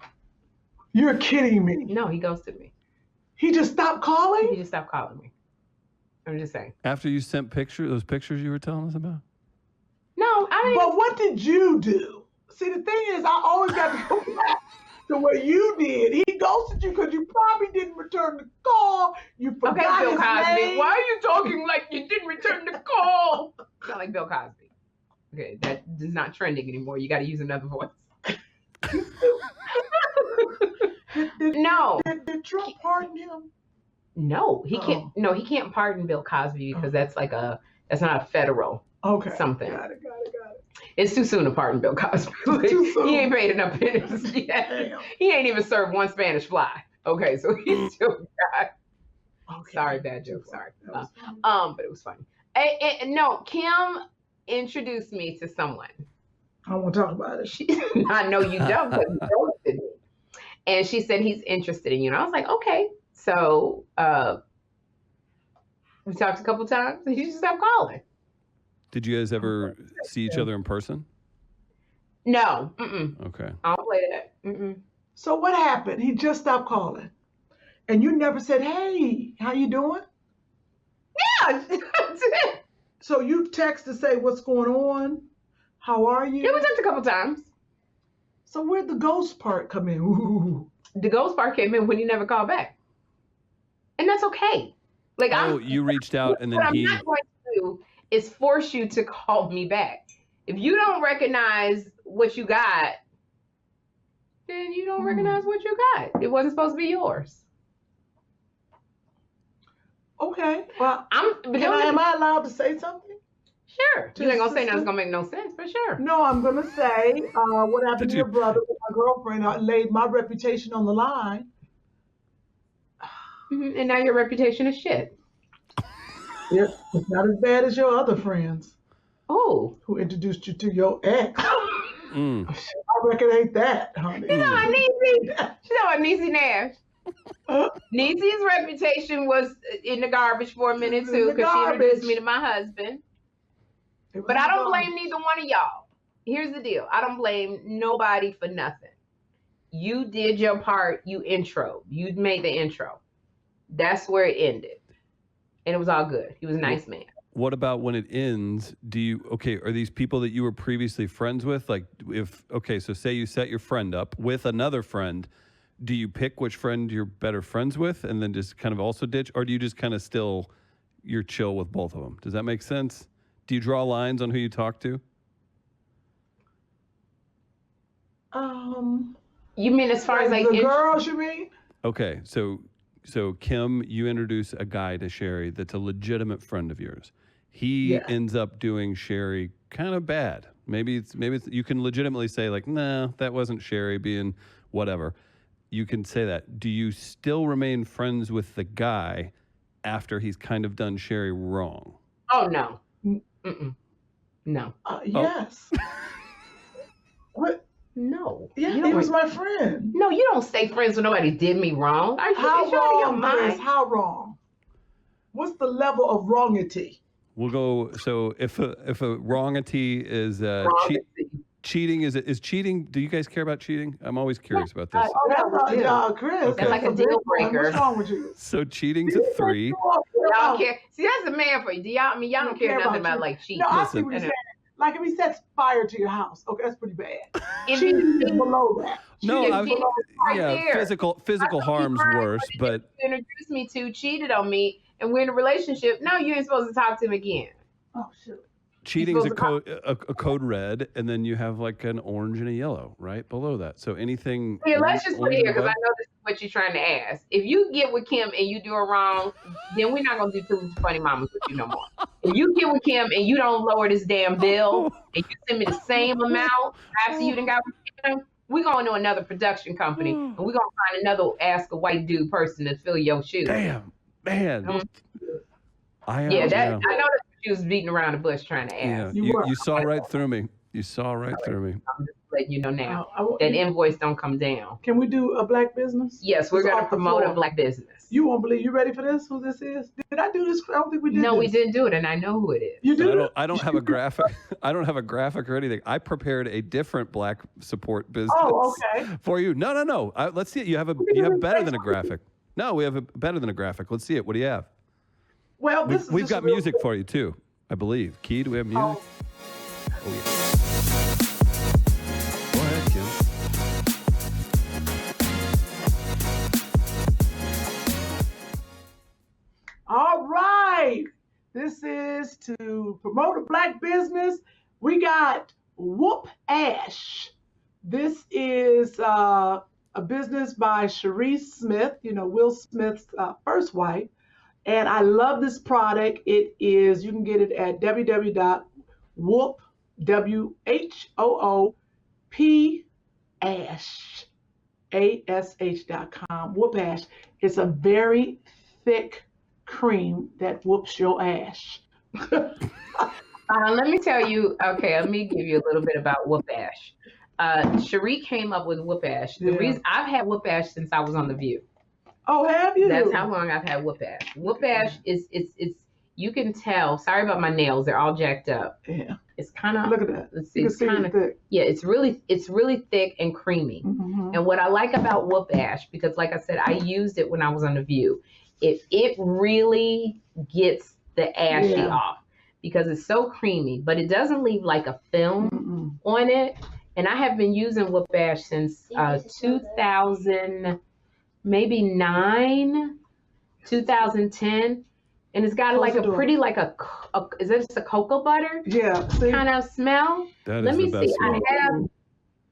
You're kidding me. No, he ghosted me. He just stopped calling? He just stopped calling me. I'm just saying. After you sent those pictures you were telling us about? No, I didn't. But what did you do? See, the thing is, I always got to go back to what you did. He ghosted you because you probably didn't return the call. You forgot Bill his Cosby. name. Why are you talking like you didn't return the call? Not like Bill Cosby. Okay, that is not trending anymore. You got to use another voice. No. Did Trump pardon him? No, he can't. No, he can't pardon Bill Cosby because that's not a federal something. Got it. It's too soon to pardon Bill Cosby. He ain't paid enough penance yet. Damn. He ain't even served one Spanish fly. Okay, so he's still got. Okay. Sorry, bad joke. Sorry. But it was funny. No, Kym introduced me to someone. I don't want to talk about it. I know you don't, because you ghosted me. And she said he's interested in you. And I was like, okay. So we talked a couple times, and he just stopped calling. Did you guys ever see each other in person? No. Mm-mm. Okay. I don't play that. Mm-mm. So what happened? He just stopped calling. And you never said, hey, how you doing? Yeah, that's it. So you text to say, what's going on? How are you? Yeah, we talked a couple times. So where'd the ghost part come in? Ooh. The ghost part came in when he never called back. And that's okay. Like, you reached out and then I'm not going to do is force you to call me back. If you don't recognize what you got, then you don't recognize what you got. It wasn't supposed to be yours. Okay. Well, am I allowed to say something? Sure. You ain't gonna say nothing's gonna make no sense, but sure. No, I'm gonna say what happened to your brother with my girlfriend. I laid my reputation on the line. And now your reputation is shit. Yeah, it's not as bad as your other friends. Oh. Who introduced you to your ex. I reckon ain't that, honey. You know what Niecy? You know what Niecy Nash? Niecy's reputation was in the garbage for a minute too, because she introduced me to my husband. But I don't blame neither one of y'all. Here's the deal. I don't blame nobody for nothing. You did your part. You made the intro. That's where it ended. And it was all good. He was a nice man. What about when it ends? Are these people that you were previously friends with? Like so say you set your friend up with another friend, do you pick which friend you're better friends with and then just kind of also ditch? Or do you just kind of you're chill with both of them? Does that make sense? Do you draw lines on who you talk to? You mean as far as like the girls? You mean? Okay, so Kym, you introduce a guy to Sherri that's a legitimate friend of yours. He ends up doing Sherri kind of bad. Maybe it's you can legitimately say like, nah, that wasn't Sherri being whatever. You can say that. Do you still remain friends with the guy after he's kind of done Sherri wrong? Oh no. Mm-mm. No. Yes. What? No. Yeah, he was my friend. No, you don't stay friends with nobody did me wrong. Are you How wrong, Chris? How wrong? What's the level of wrongity? We'll go. So if a wrongity is cheating, is cheating? Do you guys care about cheating? I'm always curious about this. Chris. Okay. That's like a deal breaker. What's wrong with you? So cheating's a 3. Y'all care. See, that's a man for you. Do y'all? I mean, y'all don't care nothing about like cheating. No, I see what you're saying. Like if he sets fire to your house, okay, that's pretty bad. Cheating is below that. No, physical harm's worse. But you introduced me to cheated on me, and we're in a relationship. No, you ain't supposed to talk to him again. Oh shit. Cheating's a code red, and then you have like an orange and a yellow right below that. So anything. Yeah, let's just put it here because I know this is what you're trying to ask. If you get with Kym and you do it wrong, then we're not gonna do Two Funny Mamas with you no more. If you get with Kym and you don't lower this damn bill and you send me the same amount after you done got with Kym, we're going to another production company and we're gonna find another ask a white dude person to fill your shoes. Damn, man. I know that's what she was beating around the bush trying to ask. Yeah, you saw right through me. You saw right through me. I'm just letting you know now. That invoice don't come down. Can we do a black business? Yes, we're going to promote a black business. You won't believe. You ready for this? Who this is? Did I do this? I don't think we did. No, we didn't do it, and I know who it is. You do? I don't have a graphic. I don't have a graphic or anything. I prepared a different black support business. Oh, okay. For you. No. Let's see it. You have better than a graphic. No, we have a better than a graphic. Let's see it. What do you have? Well, we've got music for you too, I believe. Key, do we have music? Oh yeah. Go ahead, Kym. All right. This is to promote a black business. We got Whoop Ash. This is a business by Sherri Smith, Will Smith's first wife. And I love this product. You can get it at www.whoopash.com. Whoop Ash. It's a very thick cream that whoops your ash. Let me tell you, let me give you a little bit about Whoop Ash. Sherri came up with Whoop Ash. The reason I've had Whoop Ash since I was on The View. Oh, have you? That's how long I've had Whoop Ash. Whoop Ash is you can tell. Sorry about my nails; they're all jacked up. Yeah. It's kind of look at that. It's kind of thick. Yeah, it's really thick and creamy. Mm-hmm. And what I like about Whoop Ash, because like I said, I used it when I was on The View. It really gets the ashy off because it's so creamy, but it doesn't leave like a film on it. And I have been using Whoop Ash since 2000. Maybe 2010, and it's got like a pretty is it just a cocoa butter? Yeah, kind of smell. Let me see. I have.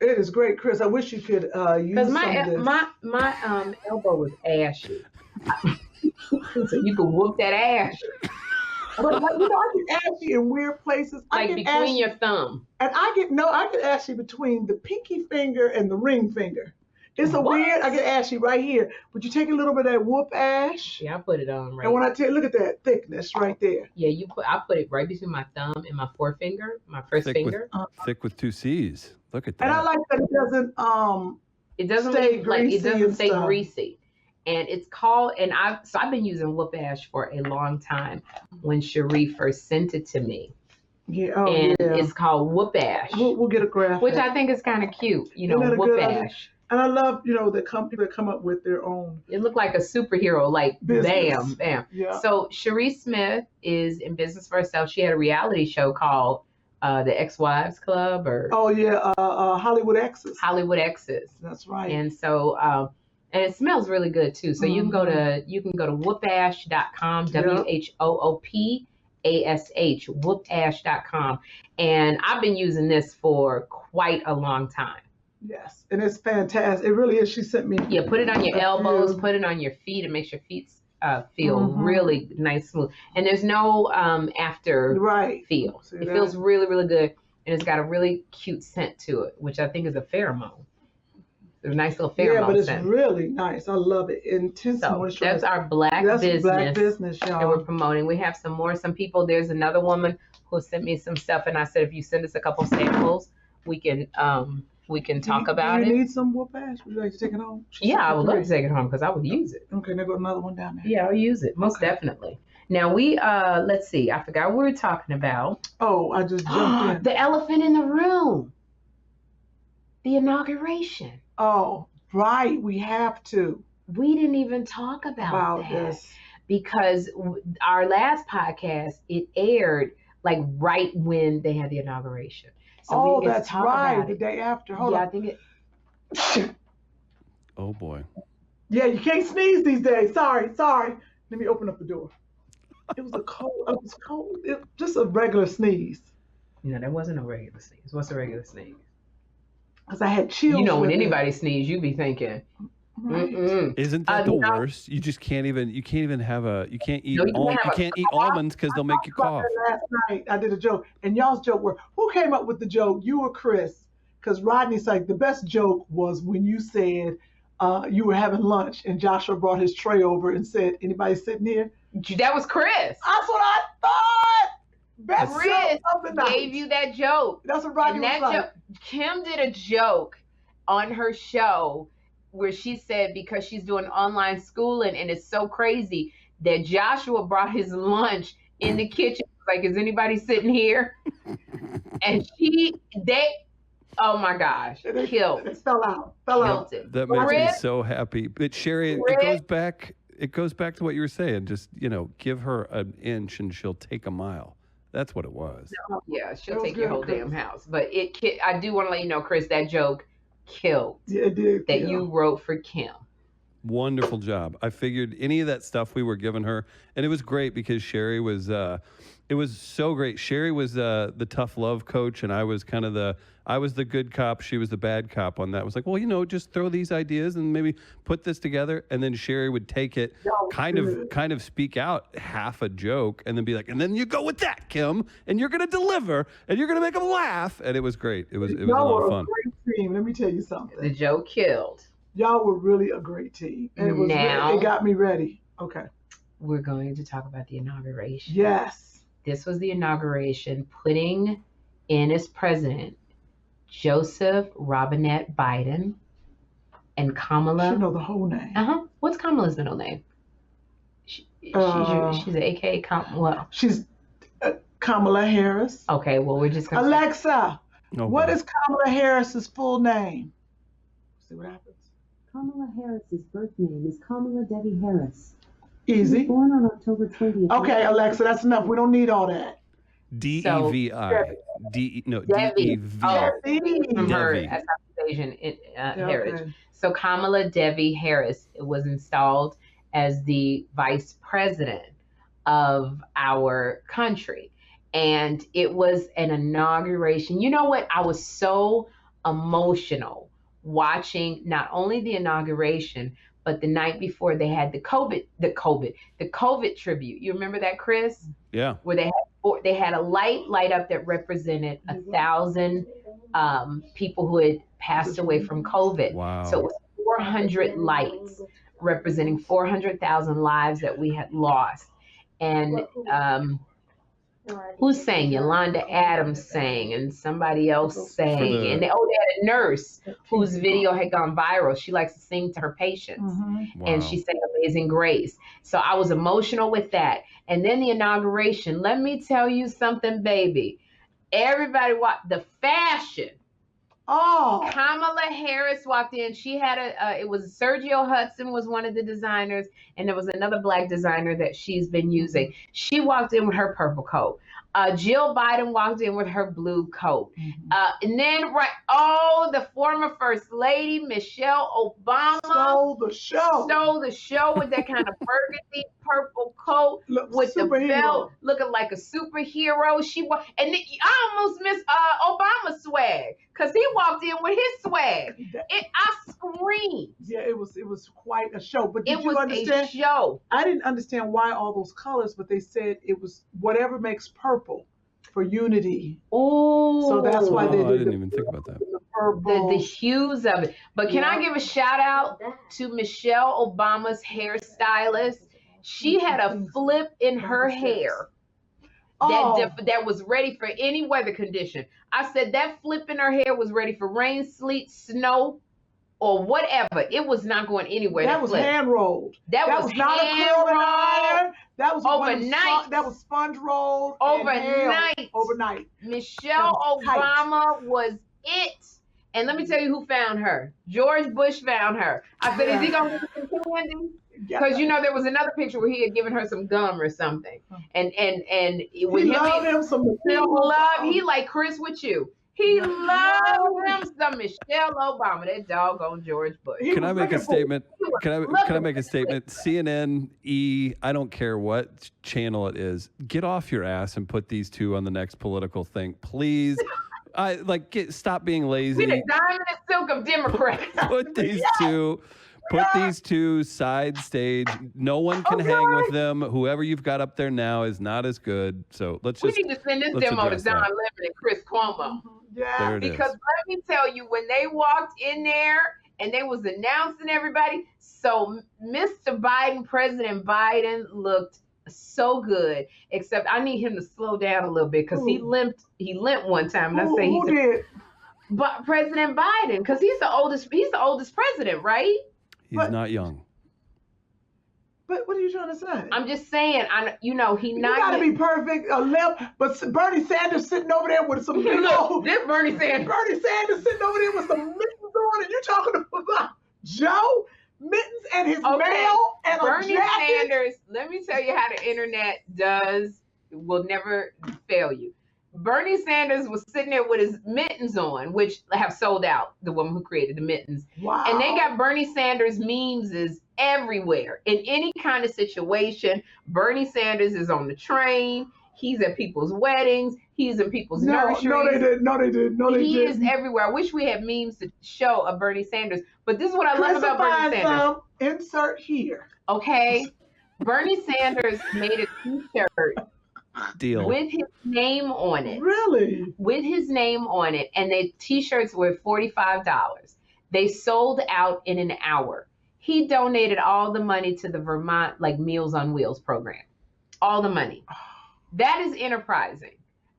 It is great, Chris. I wish you could use because my elbow was ashy, so you could whoop that ash. But I get ashy in weird places. Like between your thumb. And I get ashy between the pinky finger and the ring finger. It's weird. I get ashy right here. But you take a little bit of that Whoop Ash. Yeah, I put it on right. And when I look at that thickness right there. Yeah, I put it right between my thumb and my forefinger, my first finger. Thick with 2 C's. Look at that. And I like that it doesn't stay greasy. And it's called, I've been using Whoop Ash for a long time when Sherri first sent it to me. Yeah, it's called Whoop Ash. We'll get a graphic. Which I think is kind of cute, Whoop Ash. And I love, the company that come up with their own. It looked like a superhero, like business. Bam. Yeah. So Sherri Smith is in business for herself. She had a reality show called The Ex-Wives Club, or Hollywood Exes. Hollywood Exes. That's right. And so, and it smells really good too. So you can go to whoopash.com, WHOOPASH, whoopash.com, and I've been using this for quite a long time. Yes, and it's fantastic. It really is. She sent me. Yeah, put it on your elbows, put it on your feet. It makes your feet feel really nice, smooth. And there's no after feel. It feels really, really good. And it's got a really cute scent to it, which I think is a pheromone. There's a nice little pheromone Yeah, but it's scent. really nice. I love it. Intense moisturizer. That's our black business y'all. that we're promoting. We have some people. There's another woman who sent me some stuff, and I said, if you send us a couple samples, we can talk about it. You need some more pass? Would you like to take it home? I would love to take it home because I would use it. Okay, there go another one down there. Yeah, I'll use it most definitely. Now we let's see. I forgot what we were talking about. Oh, I just jumped in. The elephant in the room. The inauguration. Oh, right. We have to. We didn't even talk about that this because our last podcast it aired like right when they had the inauguration. So that's right. The day after. Hold on. I think it. Oh boy. Yeah, you can't sneeze these days. Sorry. Let me open up the door. It was cold. It was cold. Just a regular sneeze. No, that wasn't a regular sneeze. What's a regular sneeze? Because I had chills. You know, when anybody sneezes, you be thinking. Right. Isn't that the worst? You just can't even. You can't even have a. You can't eat. You can't eat almonds because they'll make you cough. Last night I did a joke, and y'all's joke were, who came up with the joke? You or Chris? Because Rodney's like, the best joke was when you said you were having lunch and Joshua brought his tray over and said, anybody sitting here? That was Chris. That's what I thought. Best Chris joke of the night. gave you that joke. That's what Rodney was like. Kym did a joke on her show where she said because she's doing online schooling and it's so crazy that Joshua brought his lunch in the kitchen. Like, is anybody sitting here? And oh my gosh, killed. It fell out. It. That makes me so happy. But Sherri, it goes back to what you were saying. Just, give her an inch and she'll take a mile. That's what it was. No, yeah, she'll take your whole damn house. But I do want to let you know, Chris, that joke killed. Yeah, it did. That you wrote for Kym. Wonderful job. I figured any of that stuff we were giving her, and it was great because Sherri was, it was so great. Sherri was the tough love coach, and I was I was the good cop. She was the bad cop on that. It was like, well, just throw these ideas and maybe put this together. And then Sherri would take it, kind of speak out half a joke, and then be like, and then you go with that, Kym, and you're gonna deliver, and you're gonna make them laugh, and it was great. It was a lot of fun. Great team. Let me tell you something. The joke killed. Y'all were really a great team, and it got me ready. Okay. We're going to talk about the inauguration. Yes. This was the inauguration, putting in as president Joseph Robinette Biden and Kamala. You know the whole name. What's Kamala's middle name? She's an AKA Kamala. She's Kamala Harris. Okay, well, we're just gonna Alexa, what is Kamala Harris's full name? See what happens. Kamala Harris's birth name is Kamala Devi Harris. Easy. She was born on October 20th. Okay, Alexa, that's enough. We don't need all that. D-E-V-I. D-E-V. From her as Asian heritage. So Kamala Devi Harris was installed as the vice president of our country. And it was an inauguration. You know what? I was so emotional watching not only the inauguration, but the night before they had the COVID tribute. You remember that, Chris? Yeah. Where they had a light up that represented 1,000 people who had passed away from COVID. Wow. So it was 400 lights representing 400,000 lives that we had lost. And who sang? Yolanda Adams sang, and somebody else sang. And they had a nurse whose video had gone viral. She likes to sing to her patients. Wow. And she sang Amazing Grace. So I was emotional with that. And then the inauguration. Let me tell you something, baby. Everybody watched the fashion. Oh. Kamala Harris walked in. She had it was Sergio Hudson was one of the designers, and there was another black designer that she's been using. She walked in with her purple coat. Jill Biden walked in with her blue coat. And then, the former First Lady, Michelle Obama. Stole the show with that kind of burgundy purple coat with the belt, looking like a superhero. And I almost missed Obama's swag because he walked in with his swag. I screamed. Yeah, it was quite a show. But did it you was understand? A show. I didn't understand why all those colors, but they said it was whatever makes purple for unity. Oh, so that's why they did. I didn't even think about that. The hues of it. But can I give a shout out to Michelle Obama's hairstylist? She had a flip in her hair that was ready for any weather condition. I said that flip in her hair was ready for rain, sleet, snow, or whatever. It was not going anywhere. That was hand rolled. That was not a curl and iron. That was overnight. That was sponge rolled. Overnight. Michelle Obama was it. And let me tell you who found her. George Bush found her. I said, is he going to give some candy? Because there was another picture where he had given her some gum or something. And with he like Chris with you. He loved him some Michelle Obama, that doggone George Bush. Can I make a statement? Can I make a statement? CNN, I don't care what channel it is. Get off your ass and put these two on the next political thing, please. Stop being lazy. We're the diamond and silk of Democrats. Put these two side stage. No one can hang with them. Whoever you've got up there now is not as good. So we need to send this demo to Don Lemon and Chris Cuomo. Yeah. Because let me tell you, when they walked in there and they was announcing everybody, so Mr. Biden, President Biden, looked so good. Except I need him to slow down a little bit because he limped one time, and who did? But President Biden, because he's the oldest president, right? He's not young. But what are you trying to say? I'm just saying, he not. You gotta be perfect, a limp. But Bernie Sanders sitting over there with some big old. This Bernie Sanders sitting over there with some mittens on, and you're talking about Joe mittens and his mail and Bernie a jacket. Sanders. Let me tell you how the internet will never fail you. Bernie Sanders was sitting there with his mittens on, which have sold out, the woman who created the mittens. Wow. And they got Bernie Sanders memes everywhere. In any kind of situation, Bernie Sanders is on the train. He's at people's weddings. He's in people's nurseries. No, they didn't. He is everywhere. I wish we had memes to show of Bernie Sanders. But this is what I love about Bernie Sanders. Insert here. Okay. Bernie Sanders made a t-shirt Deal. with his name on it. Really? With his name on it. And the t-shirts were $45. They sold out in an hour. He donated all the money to the Vermont Meals on Wheels program. All the money. That is enterprising.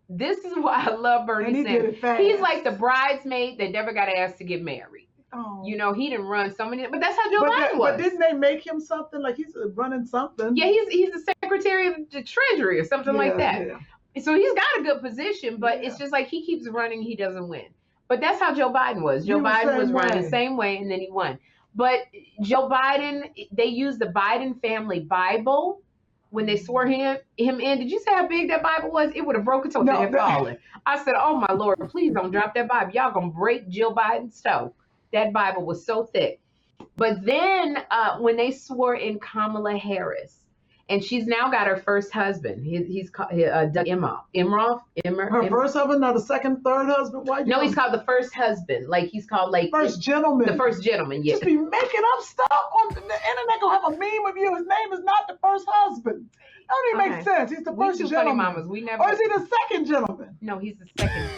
This is why I love Bernie Sanders. He's like the bridesmaid that never got asked to get married. Oh. He didn't run so many, but that's how Joe Biden was. But didn't they make him something he's running something? Yeah, he's the Secretary of the Treasury or something like that. Yeah. So he's got a good position, but it's just he keeps running, he doesn't win. But that's how Joe Biden was. Joe Biden was running the same way, and then he won. But Joe Biden, they used the Biden family Bible when they swore him in. Did you say how big that Bible was? It would have broken toe if it had fallen. I said, oh my Lord, please don't drop that Bible. Y'all gonna break Jill Biden's toe. That Bible was so thick. But then when they swore in Kamala Harris, and she's now got her first husband. He's called Doug Emhoff. Her first husband, not a second, third husband? Why? No, he's called the first husband. He's called first gentleman. The first gentleman, yeah. Just be making up stuff on the internet. Gonna have a meme of you. His name is not the first husband. That don't even make sense. He's the first gentleman. Funny mamas. We never. Or is he the second gentleman? No, he's the second.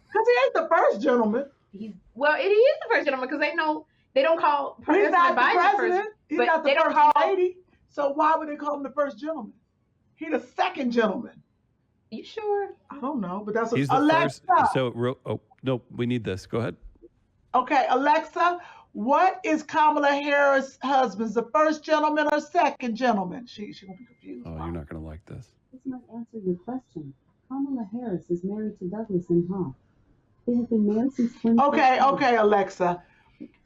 Because he ain't the first gentleman. It is the first gentleman because they don't call President Biden the first. He's not the first lady. So why would they call him the first gentleman? He's the second gentleman. You sure? I don't know, but that's what He's the Alexa. first. So, no, we need this. Go ahead. Okay, Alexa, what is Kamala Harris' husband's, the first gentleman or second gentleman? She gonna be confused. Oh, you're not gonna like this. This might answer your question. Kamala Harris is married to Douglas Emhoff. They have been married since 2014. Okay, Alexa.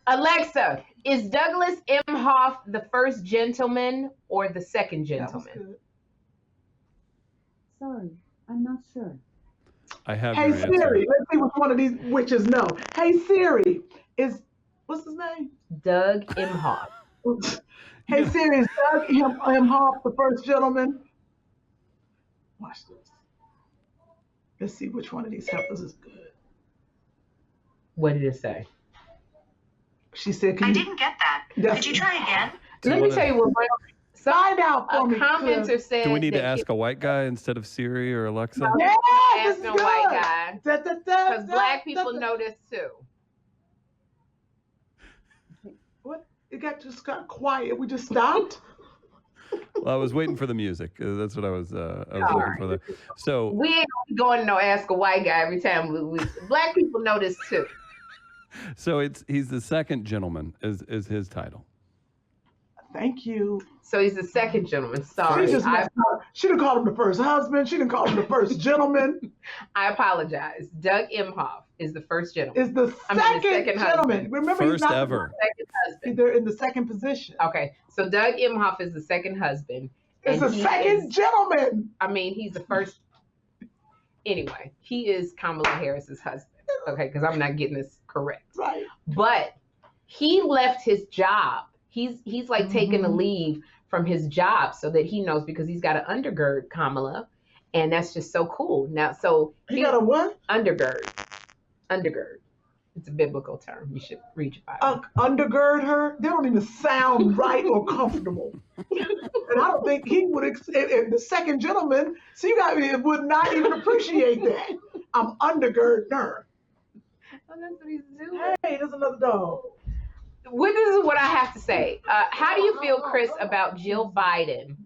Alexa, is Douglas Emhoff the first gentleman or the second gentleman? Sorry, I'm not sure. I have. Hey Siri, let's see which one of these witches know. Hey Siri, what's his name? Doug Emhoff. Hey Siri, is Doug Imhoff the first gentleman? Watch this. Let's see which one of these heifers is good. What did it say? She said, I didn't get that. Could you try again? Let me tell you what. Find out for me. A commenter said. Do we need to ask a white guy instead of Siri or Alexa? Yeah, ask no white guy. Because black people know know this too. What? It just got quiet. We just stopped. Well, I was waiting for the music. That's what I was looking for. So we ain't going to ask a white guy every time we black people know this too. So he's the second gentleman is his title. Thank you. So he's the second gentleman. Sorry. She didn't call him the first husband. She didn't call him the first gentleman. I apologize. Doug Imhoff is the first gentleman. Is the second gentleman. Husband. Remember, first he's not ever. The second husband. They're in the second position. Okay. So Doug Imhoff is the second husband. It's the second gentleman. I mean, he's the first. Anyway, he is Kamala Harris's husband. Okay, because I'm not getting this correct. Right. But he left his job. He's like taking a leave from his job so that he knows, because he's got to undergird Kamala, and that's just so cool. Now, so he got a what? Undergird. It's a biblical term. You should read your Bible. Undergird her? They don't even sound right or comfortable. And I don't think he would, the second gentleman, so would not even appreciate that. I'm undergirding her. Oh, that's what he's doing. Hey, there's another dog. This is what I have to say. How do you feel, Chris, about Jill Biden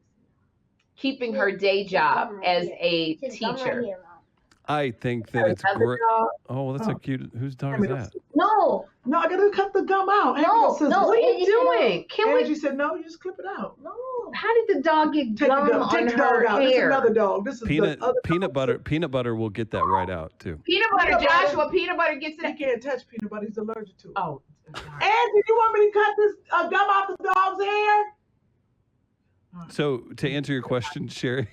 keeping her day job as a teacher? I think that it's great. Oh, that's a cute. Whose dog is that? No, I gotta cut the gum out. No, What are you doing? Angie said no. You just clip it out. no. How did the dog get Take gum the dog. on Take the dog her out. This is hair? another dog. This is Peanut the other peanut butter. Peanut butter will get that right out too. Peanut butter, Joshua. Peanut butter gets He it. can't touch peanut butter. He's allergic to it. Oh. Angie, you want me to cut this gum out the dog's hair? So to answer your question, Sherri,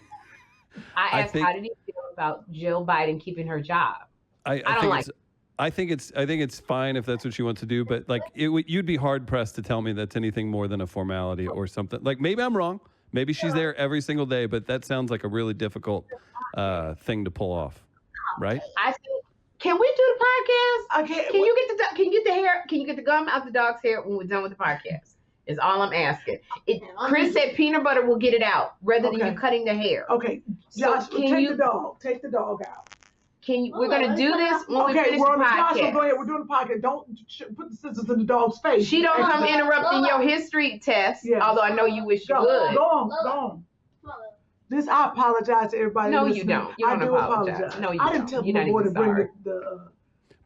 I asked, how did he feel about Jill Biden keeping her job? I don't like I think it's fine if that's what she wants to do, but like you'd be hard pressed to tell me that's anything more than a formality or something. Like maybe I'm wrong. Maybe she's there every single day, but that sounds like a really difficult thing to pull off, right? I think. Can we do the podcast? I can't. Can you get the hair? Can you get the gum out the dog's hair when we're done with the podcast? Is all I'm asking. Chris said peanut butter will get it out rather than you cutting the hair. Okay, So Josh, take the dog. Take the dog out. We're gonna do this when we finish we're the on the Joshua, podcast. go ahead. We're doing the podcast. Don't put the scissors in the dog's face. She don't come interrupting your history test. Yes. Although I know you wish you Go would. on. I apologize to everybody. No, listening. you don't. You don't I do apologize. No, you I didn't don't. tell You're not the boy to even bring sorry. the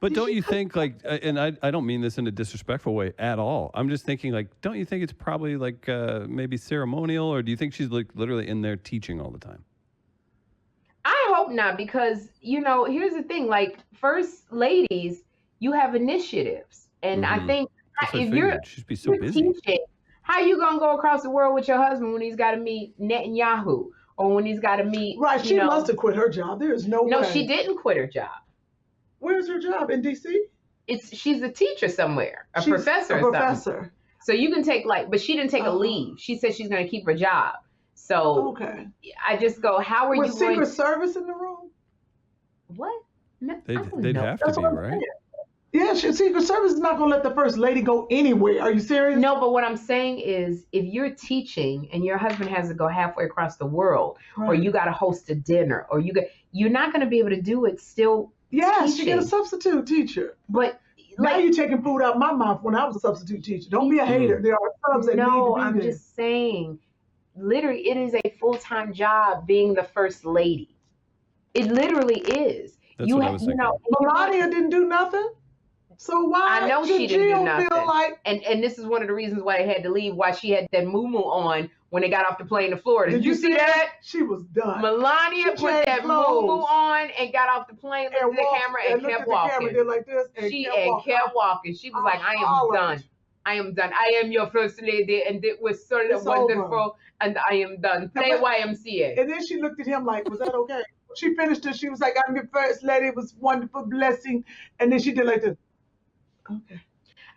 But don't you think like, and I don't mean this in a disrespectful way at all. I'm just thinking like, don't you think it's probably like maybe ceremonial, or do you think she's like literally in there teaching all the time? I hope not, because here's the thing: like first ladies, you have initiatives, and I think That's what I if figured. She'd be so you're busy. teaching, how you gonna go across the world with your husband when he's got to meet Netanyahu, or when he's got to meet? Right, she must have quit her job. There is no way. No, she didn't quit her job. Where's her job? In D.C.? She's a teacher somewhere, a professor or something. So you can take but she didn't take a leave. She said she's going to keep her job. So okay. I just go, how are you going? Secret Service in the room? What? No, They'd have to be, right? Yeah, Secret Service is not going to let the first lady go anywhere. Are you serious? No, but what I'm saying is, if you're teaching and your husband has to go halfway across the world, or you got to host a dinner, or you're not going to be able to do it still. Yeah, teaching. she get a substitute teacher. But now you're taking food out of my mouth when I was a substitute teacher. Don't be a hater. There are subs that need to be I'm there. just saying, literally, it is a full-time job being the first lady. It literally is. That's what I was thinking. Melania didn't do nothing. So why? I know she didn't do nothing. Feel like... And this is one of the reasons why they had to leave. Why she had that muumuu on when they got off the plane to Florida. Did you see that? She was done. Melania put that muumuu on and got off the plane, looked at the camera, and kept walking. Camera, like this, she kept walking. She was like, "I am done. I am done. I am your first lady, and it was so wonderful, and I am done. Play YMCA." And then she looked at him like, "Was that okay?" She finished it. She was like, "I'm your first lady. It was a wonderful blessing." And then she did like this. Okay.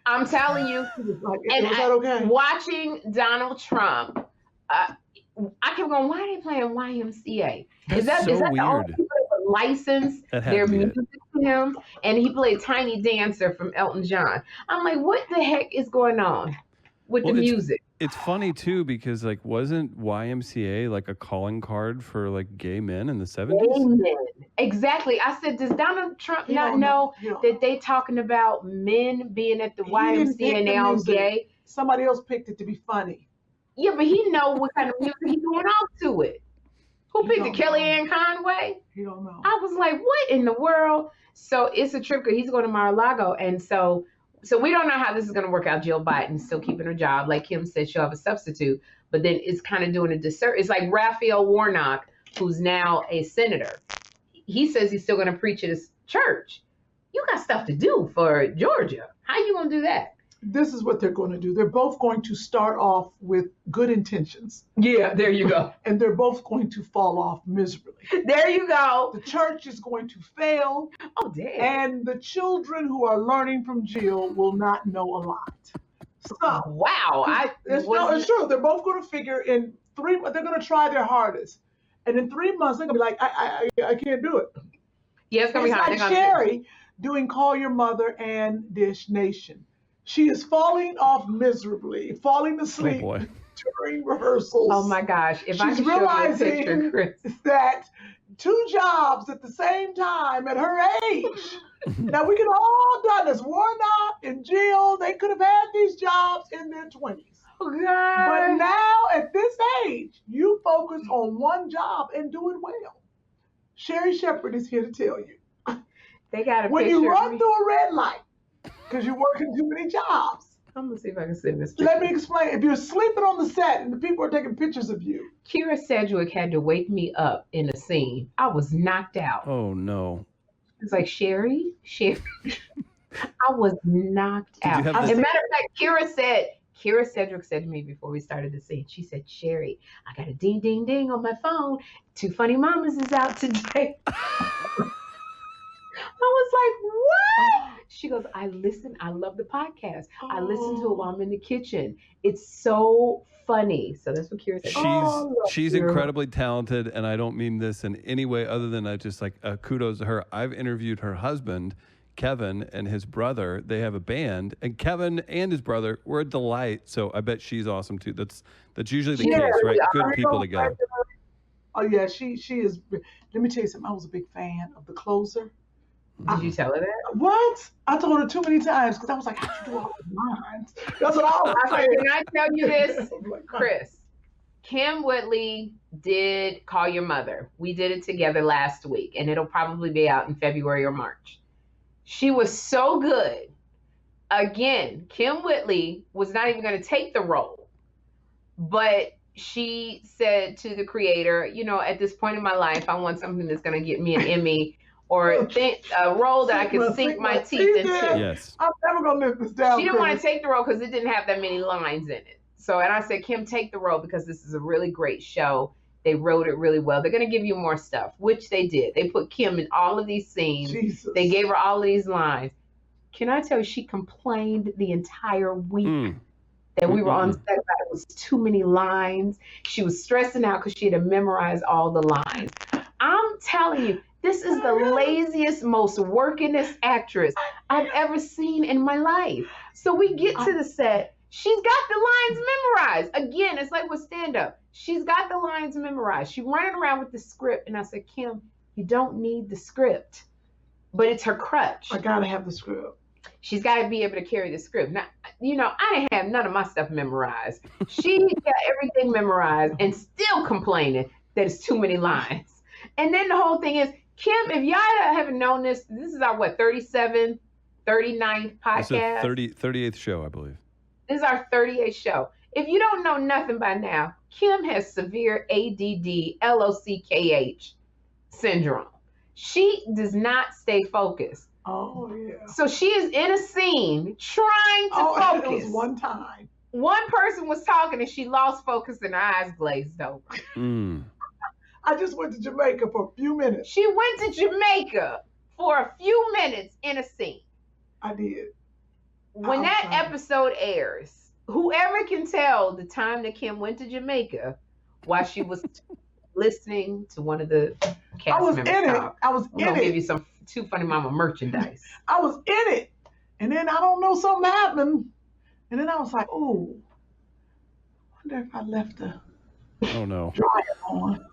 I'm telling you. Like, And was that okay? watching Donald Trump, I kept going, why are they playing YMCA? Is that so the only weird. people that would license That had their to be it. music to him? And he played Tiny Dancer from Elton John. I'm like, what the heck is going on with the music? It's funny too because like wasn't YMCA like a calling card for like gay men in the 70s? Gay men. Exactly. I said, does Donald Trump not know that they talking about men being at the YMCA and they all gay? Somebody else picked it to be funny. Yeah, but he know what kind of music he's going off to it. Who picked it? Kellyanne Conway? He don't know. I was like, what in the world? So it's a trip because he's going to Mar-a-Lago. And so we don't know how this is going to work out. Jill Biden's still keeping her job. Like Kym said, she'll have a substitute. But then it's kind of doing a disservice. It's like Raphael Warnock, who's now a senator. He says he's still going to preach at his church. You got stuff to do for Georgia. How you going to do that? This is what they're going to do. They're both going to start off with good intentions. Yeah, there you go. And they're both going to fall off miserably. There you go. The church is going to fail. Oh, damn. And the children who are learning from Jill will not know a lot. So, wow. It's true. They're both going to figure in 3 months, they're going to try their hardest. And in 3 months, they're going to be like, I can't do it. Yeah, it's going to be hard. Like Sherri doing Call Your Mother and Dish Nation. She is falling off miserably, falling asleep during rehearsals. Oh my gosh! If She's realizing that 2 jobs at the same time at her age. Now we could have all done this. Warnock and Jill, they could have had these jobs in their 20s. Oh God! But now at this age, you focus on one job and do it well. Sherri Shepherd is here to tell you. They got a when picture you run through a red light. Because you're working too many jobs. I'm going to see if I can send this picture. Let me explain. If you're sleeping on the set and the people are taking pictures of you. Kira Sedgwick had to wake me up in a scene. I was knocked out. Oh, no. It's like, Sherri? I was knocked out. As a matter of fact, Kira Sedgwick said to me before we started the scene, she said, Sherri, I got a ding, ding, ding on my phone. 2 Funny Mamas is out today. I was like, what? She goes, I love the podcast. I listen to it while I'm in the kitchen. It's so funny. So that's what Kira said. She's incredibly talented, and I don't mean this in any way other than I just like kudos to her. I've interviewed her husband, Kevin, and his brother. They have a band, and Kevin and his brother were a delight. So I bet she's awesome too. That's usually the case, right? Good people together. Oh yeah, she is. Let me tell you something. I was a big fan of The Closer. Did you tell her that? What? I told her too many times because I was like, how'd you do all those lines? That's what I was saying. Can I tell you this, Chris? Kym Whitley did Call Your Mother. We did it together last week, and it'll probably be out in February or March. She was so good. Again, Kym Whitley was not even going to take the role, but she said to the creator, at this point in my life, I want something that's going to get me an Emmy or a role that I can sink my teeth into. Yes. I'm never going to live this down. She didn't want to take the role because it didn't have that many lines in it. So, and I said, Kym, take the role because this is a really great show. They wrote it really well. They're going to give you more stuff, which they did. They put Kym in all of these scenes. Jesus. They gave her all of these lines. Can I tell you, she complained the entire week that we were on set about it was too many lines. She was stressing out because she had to memorize all the lines. I'm telling you, this is the laziest, most workingest actress I've ever seen in my life. So we get to the set. She's got the lines memorized. Again, it's like with stand-up. She's got the lines memorized. She's running around with the script. And I said, Kym, you don't need the script. But it's her crutch. I got to have the script. She's got to be able to carry the script. Now, I didn't have none of my stuff memorized. She got everything memorized and still complaining that it's too many lines. And then the whole thing is, Kym, if y'all haven't known this is our, 39th podcast? It's the 38th show, I believe. This is our 38th show. If you don't know nothing by now, Kym has severe ADD, LOCKH syndrome. She does not stay focused. Oh, yeah. So she is in a scene trying to focus. It was one time. One person was talking and she lost focus and her eyes glazed over. I just went to Jamaica for a few minutes. She went to Jamaica for a few minutes in a scene. I did. when that episode airs, whoever can tell the time that Kym went to Jamaica while she was listening to one of the cast members talk. I was in it. I'm gonna give you some Too Funny Mama merchandise. I was in it. And then I don't know, something happened. And then I was like, oh, I wonder if I left the dryer on.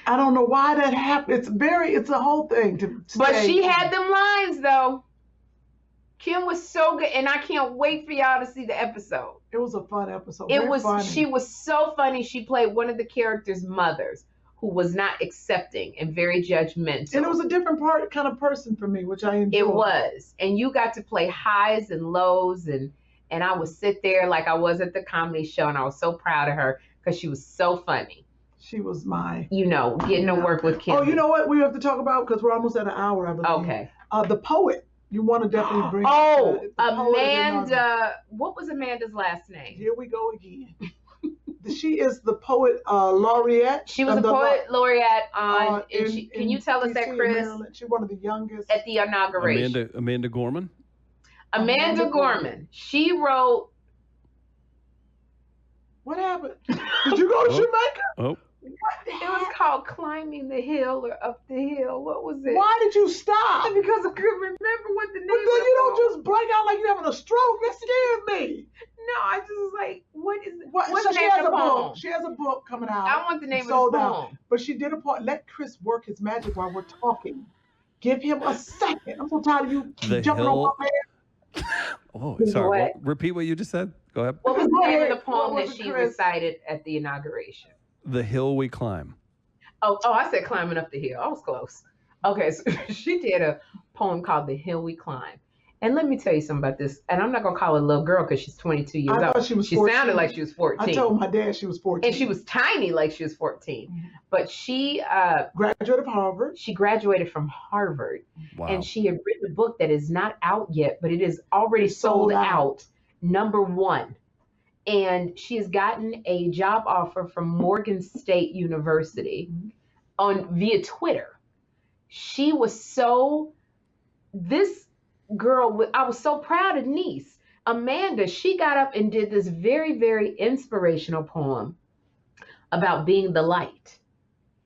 I don't know why that happened. It's a whole thing. But she had them lines though. Kym was so good, and I can't wait for y'all to see the episode. It was a fun episode. Funny. She was so funny. She played one of the characters' mothers who was not accepting and very judgmental. And it was a different kind of person for me, which I enjoyed. It was. And you got to play highs and lows, and I would sit there like I was at the comedy show, and I was so proud of her because she was so funny. She was my... getting to work with Kym. Oh, you know what we have to talk about? Because we're almost at an hour, I believe. Okay. The poet. You want to definitely bring... Amanda... What was Amanda's last name? Here we go again. She is the poet laureate. She was a poet laureate on... can you tell us that, Chris? Maryland. She's one of the youngest. At the inauguration. Amanda Gorman? Amanda Gorman. She wrote... What happened? Did you go to Jamaica? Oh. It was called Climbing the Hill or Up the Hill. What was it? Why did you stop? Because I couldn't remember what the name was. But then you don't just break out like you're having a stroke. That scared me. No, I just was like, what is it? What's the name of the poem? She has a book coming out. I want the name of the poem. But she did a poem. Let Chris work his magic while we're talking. Give him a second. I'm so tired of you jumping on my man. Oh, sorry. Repeat what you just said. Go ahead. What was the name of the poem that she recited at the inauguration? The Hill We Climb. Oh, I said Climbing Up the Hill. I was close. Okay, so she did a poem called The Hill We Climb. And let me tell you something about this. And I'm not going to call her a little girl because she's 22 years old. I thought she was 14. She sounded like she was 14. I told my dad she was 14. And she was tiny like she was 14. Mm-hmm. But she... graduated from Harvard. She graduated from Harvard. Wow. And she had written a book that is not out yet, but it is already sold out. #1. And she has gotten a job offer from Morgan State University via Twitter. She was this girl, I was so proud of niece. Amanda, she got up and did this very, very inspirational poem about being the light.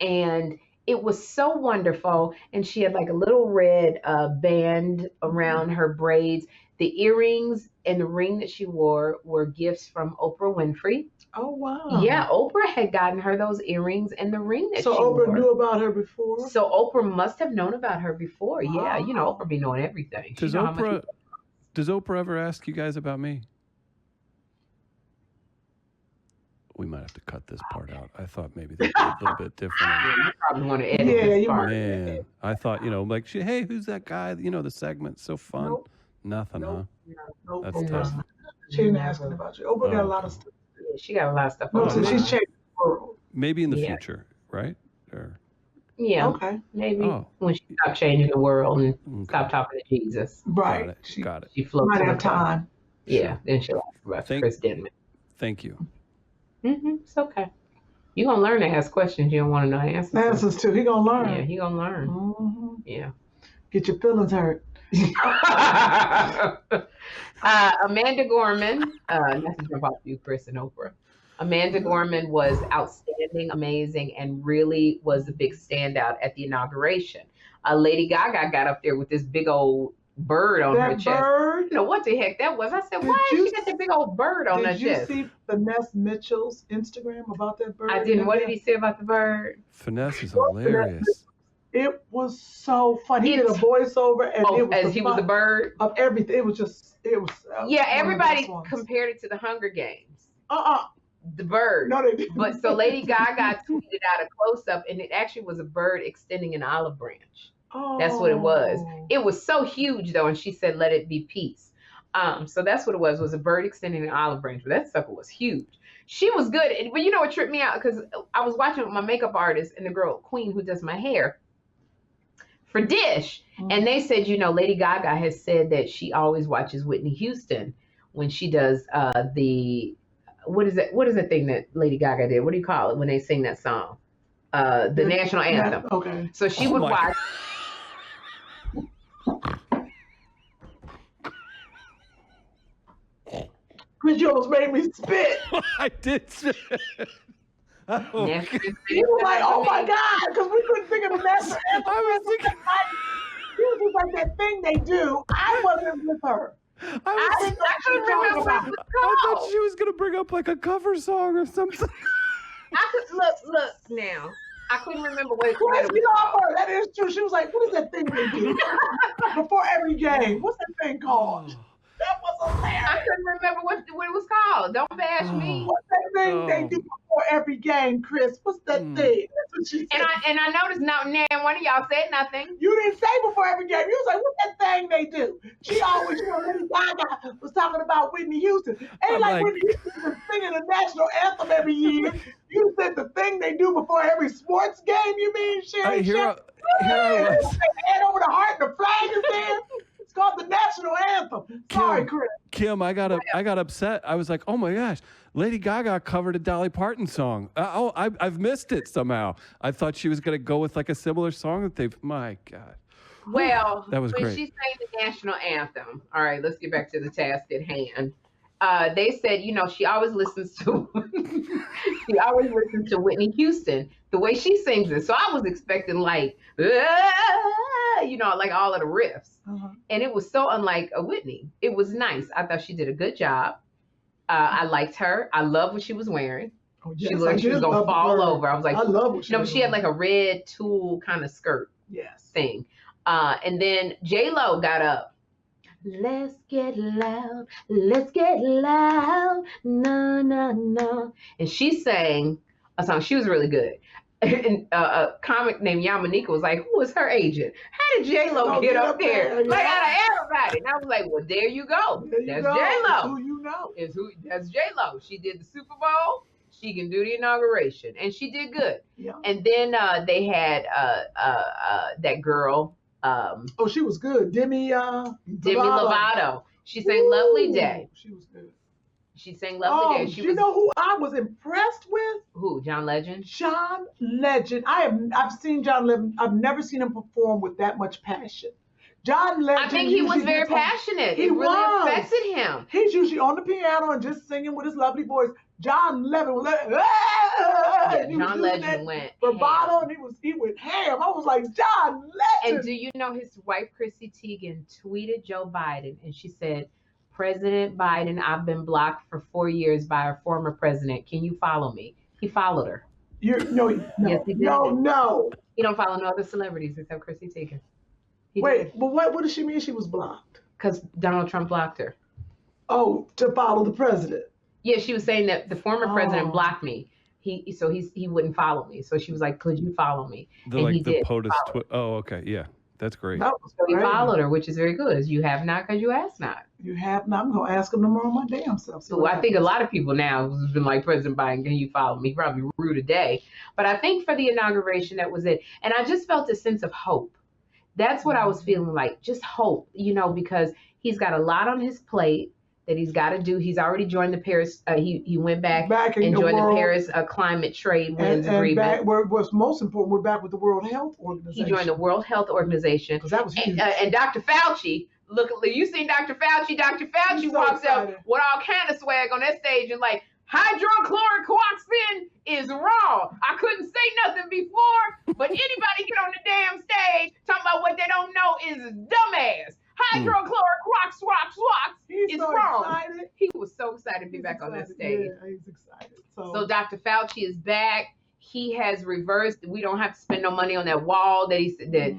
And it was so wonderful. And she had like a little red band around her braids. The earrings and the ring that she wore were gifts from Oprah Winfrey. Oh, wow. Yeah, Oprah had gotten her those earrings and the ring that she wore. So Oprah knew about her before? So Oprah must have known about her before. Wow. Yeah, Oprah be knowing everything. Does Oprah ever ask you guys about me? We might have to cut this part out. I thought maybe that'd be a little bit different. You probably want to edit this part. Man, I thought, like, hey, who's that guy? The segment's so fun. Nope. Nothing, huh? No, that's tough. She didn't ask about you. Oprah got a lot of stuff. Yeah, she got a lot of stuff. She's changed the world. Maybe in the future, right? Yeah. Okay. Maybe when she stopped changing the world and stopped talking to Jesus. Right. Got it. She floats. Might have time. Yeah. Then she'll ask about Chris Denman. Thank you. It's okay. You're going to learn to ask questions you don't want to know answers to. He going to learn. Yeah, he going to learn. Mm-hmm. Yeah. Get your feelings hurt. Amanda Gorman, not to jump off you, Chris and Oprah. Amanda Gorman was outstanding, amazing, and really was a big standout at the inauguration. Lady Gaga got up there with this big old bird on her chest. Bird? What the heck that was? I said, why did she got that big old bird on her chest? Did you see Finesse Mitchell's Instagram about that bird? I didn't. What did he say about the bird? Finesse is hilarious. It was so funny. He did a voiceover, and it was he was a bird of everything. It was. Everybody compared it to the Hunger Games. The bird. No, they didn't. But so Lady Gaga tweeted out a close up, and it actually was a bird extending an olive branch. Oh. That's what it was. It was so huge though, and she said, "Let it be peace." So that's what it was a bird extending an olive branch. But that sucker was huge. She was good, but you know what tripped me out? Because I was watching with my makeup artist and the girl Queen who does my hair for Dish, and they said, Lady Gaga has said that she always watches Whitney Houston when she does what is that thing that Lady Gaga did? What do you call it when they sing that song? The national anthem. Okay. So she would watch. Chris, you almost made me spit. I did say it. Oh, You were like, oh my God, because we couldn't think of the national anthem. I was thinking. It was just like that thing they do. I wasn't with her. I couldn't remember what it was I thought called. she was gonna bring up like a cover song or something. I could look now. I couldn't remember what it Chris, was you know called. her. That is true. She was like, what is that thing they do before every game? What's that thing called? That was hilarious. I couldn't remember what it was called. Don't bash me. What's that thing they do before every game, Chris? What's that thing? That's what she said. And I noticed not one of y'all said nothing. You didn't say before every game. You was like, what's that thing they do? She always, Lady Gaga was talking about Whitney Houston. Ain't like Whitney Houston was singing the national anthem every year. You said the thing they do before every sports game, you mean, Sherri? Here I was. Head over the heart and the flag is there. It's called the national anthem. Sorry, Chris. Kym, I got upset. I was like, oh my gosh, Lady Gaga covered a Dolly Parton song. I've missed it somehow. I thought she was gonna go with like a similar song that they've. My God. Well, that was when great. she sang the national anthem, all right, let's get back to the task at hand. They said, she always listens to Whitney Houston, the way she sings it. So I was expecting like all of the riffs. And it was so unlike a Whitney. It was nice. I thought she did a good job. I liked her. I loved what she was wearing. Oh, yes, she looked like she was going to fall over. I was like, I love what she had like a red tulle kind of skirt thing. And then J-Lo got up. Let's get loud, no, no, no. And she sang a song. She was really good. And a comic named Yamanika was like, who is her agent? How did J-Lo get up there? Like out of everybody. And I was like, well, there you go. That's J-Lo. Who you know. That's J-Lo. She did the Super Bowl. She can do the inauguration. And she did good. Yeah. And then they had that girl. She was good. Demi Lovato. She sang Lovely Day. She was good. She sang Lovely Day. You know who I was impressed with? Who? John Legend? John Legend. I've seen John Legend. I've never seen him perform with that much passion. John Legend. I think he was very passionate. It really affected him. He's usually on the piano and just singing with his lovely voice. John Legend was like, John Legend went bravado, and he went ham. I was like, John Legend. And do you know his wife Chrissy Teigen tweeted Joe Biden, and she said, President Biden, I've been blocked for 4 years by our former president. Can you follow me? He followed her. No. Yes, he did. No. He don't follow no other celebrities except Chrissy Teigen. But what does she mean she was blocked? Because Donald Trump blocked her. Oh, to follow the president. Yeah, she was saying that the former president blocked me. He wouldn't follow me. So she was like, could you follow me? The POTUS oh, okay. Yeah. That's great. So he followed her, which is very good. You have not because you ask not. You have not. I'm going to ask him tomorrow my damn self. So I think a lot of people now have been like, President Biden, can you follow me? Probably rude today. But I think for the inauguration, that was it. And I just felt a sense of hope. That's what I was feeling like, just hope, because he's got a lot on his plate that he's got to do. He's already joined the Paris. He went back and joined the Paris Climate Trade Winds Agreement. What's most important, we're back with the World Health Organization. He joined the World Health Organization. Because that was huge. And Dr. Fauci, look, you seen Dr. Fauci? Dr. Fauci walks out with all kind of swag on that stage and like, hydrochloroquine is raw. I couldn't say nothing before, but anybody get on the damn stage talking about what they don't know is dumbass. Hydrochloroquine is wrong. Excited. He was so excited to be back on that stage. Yeah, he's excited. So Dr. Fauci is back. He has reversed. We don't have to spend no money on that wall that he said that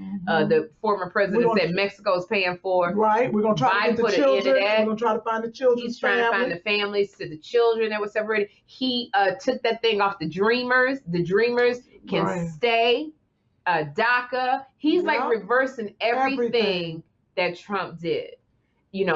the former president said Mexico is paying for. Right. We're gonna try to get the children. We're gonna try to find the children. He's trying to find the families to the children that were separated. He took that thing off the Dreamers. The Dreamers can stay. DACA. He's like reversing everything that Trump did.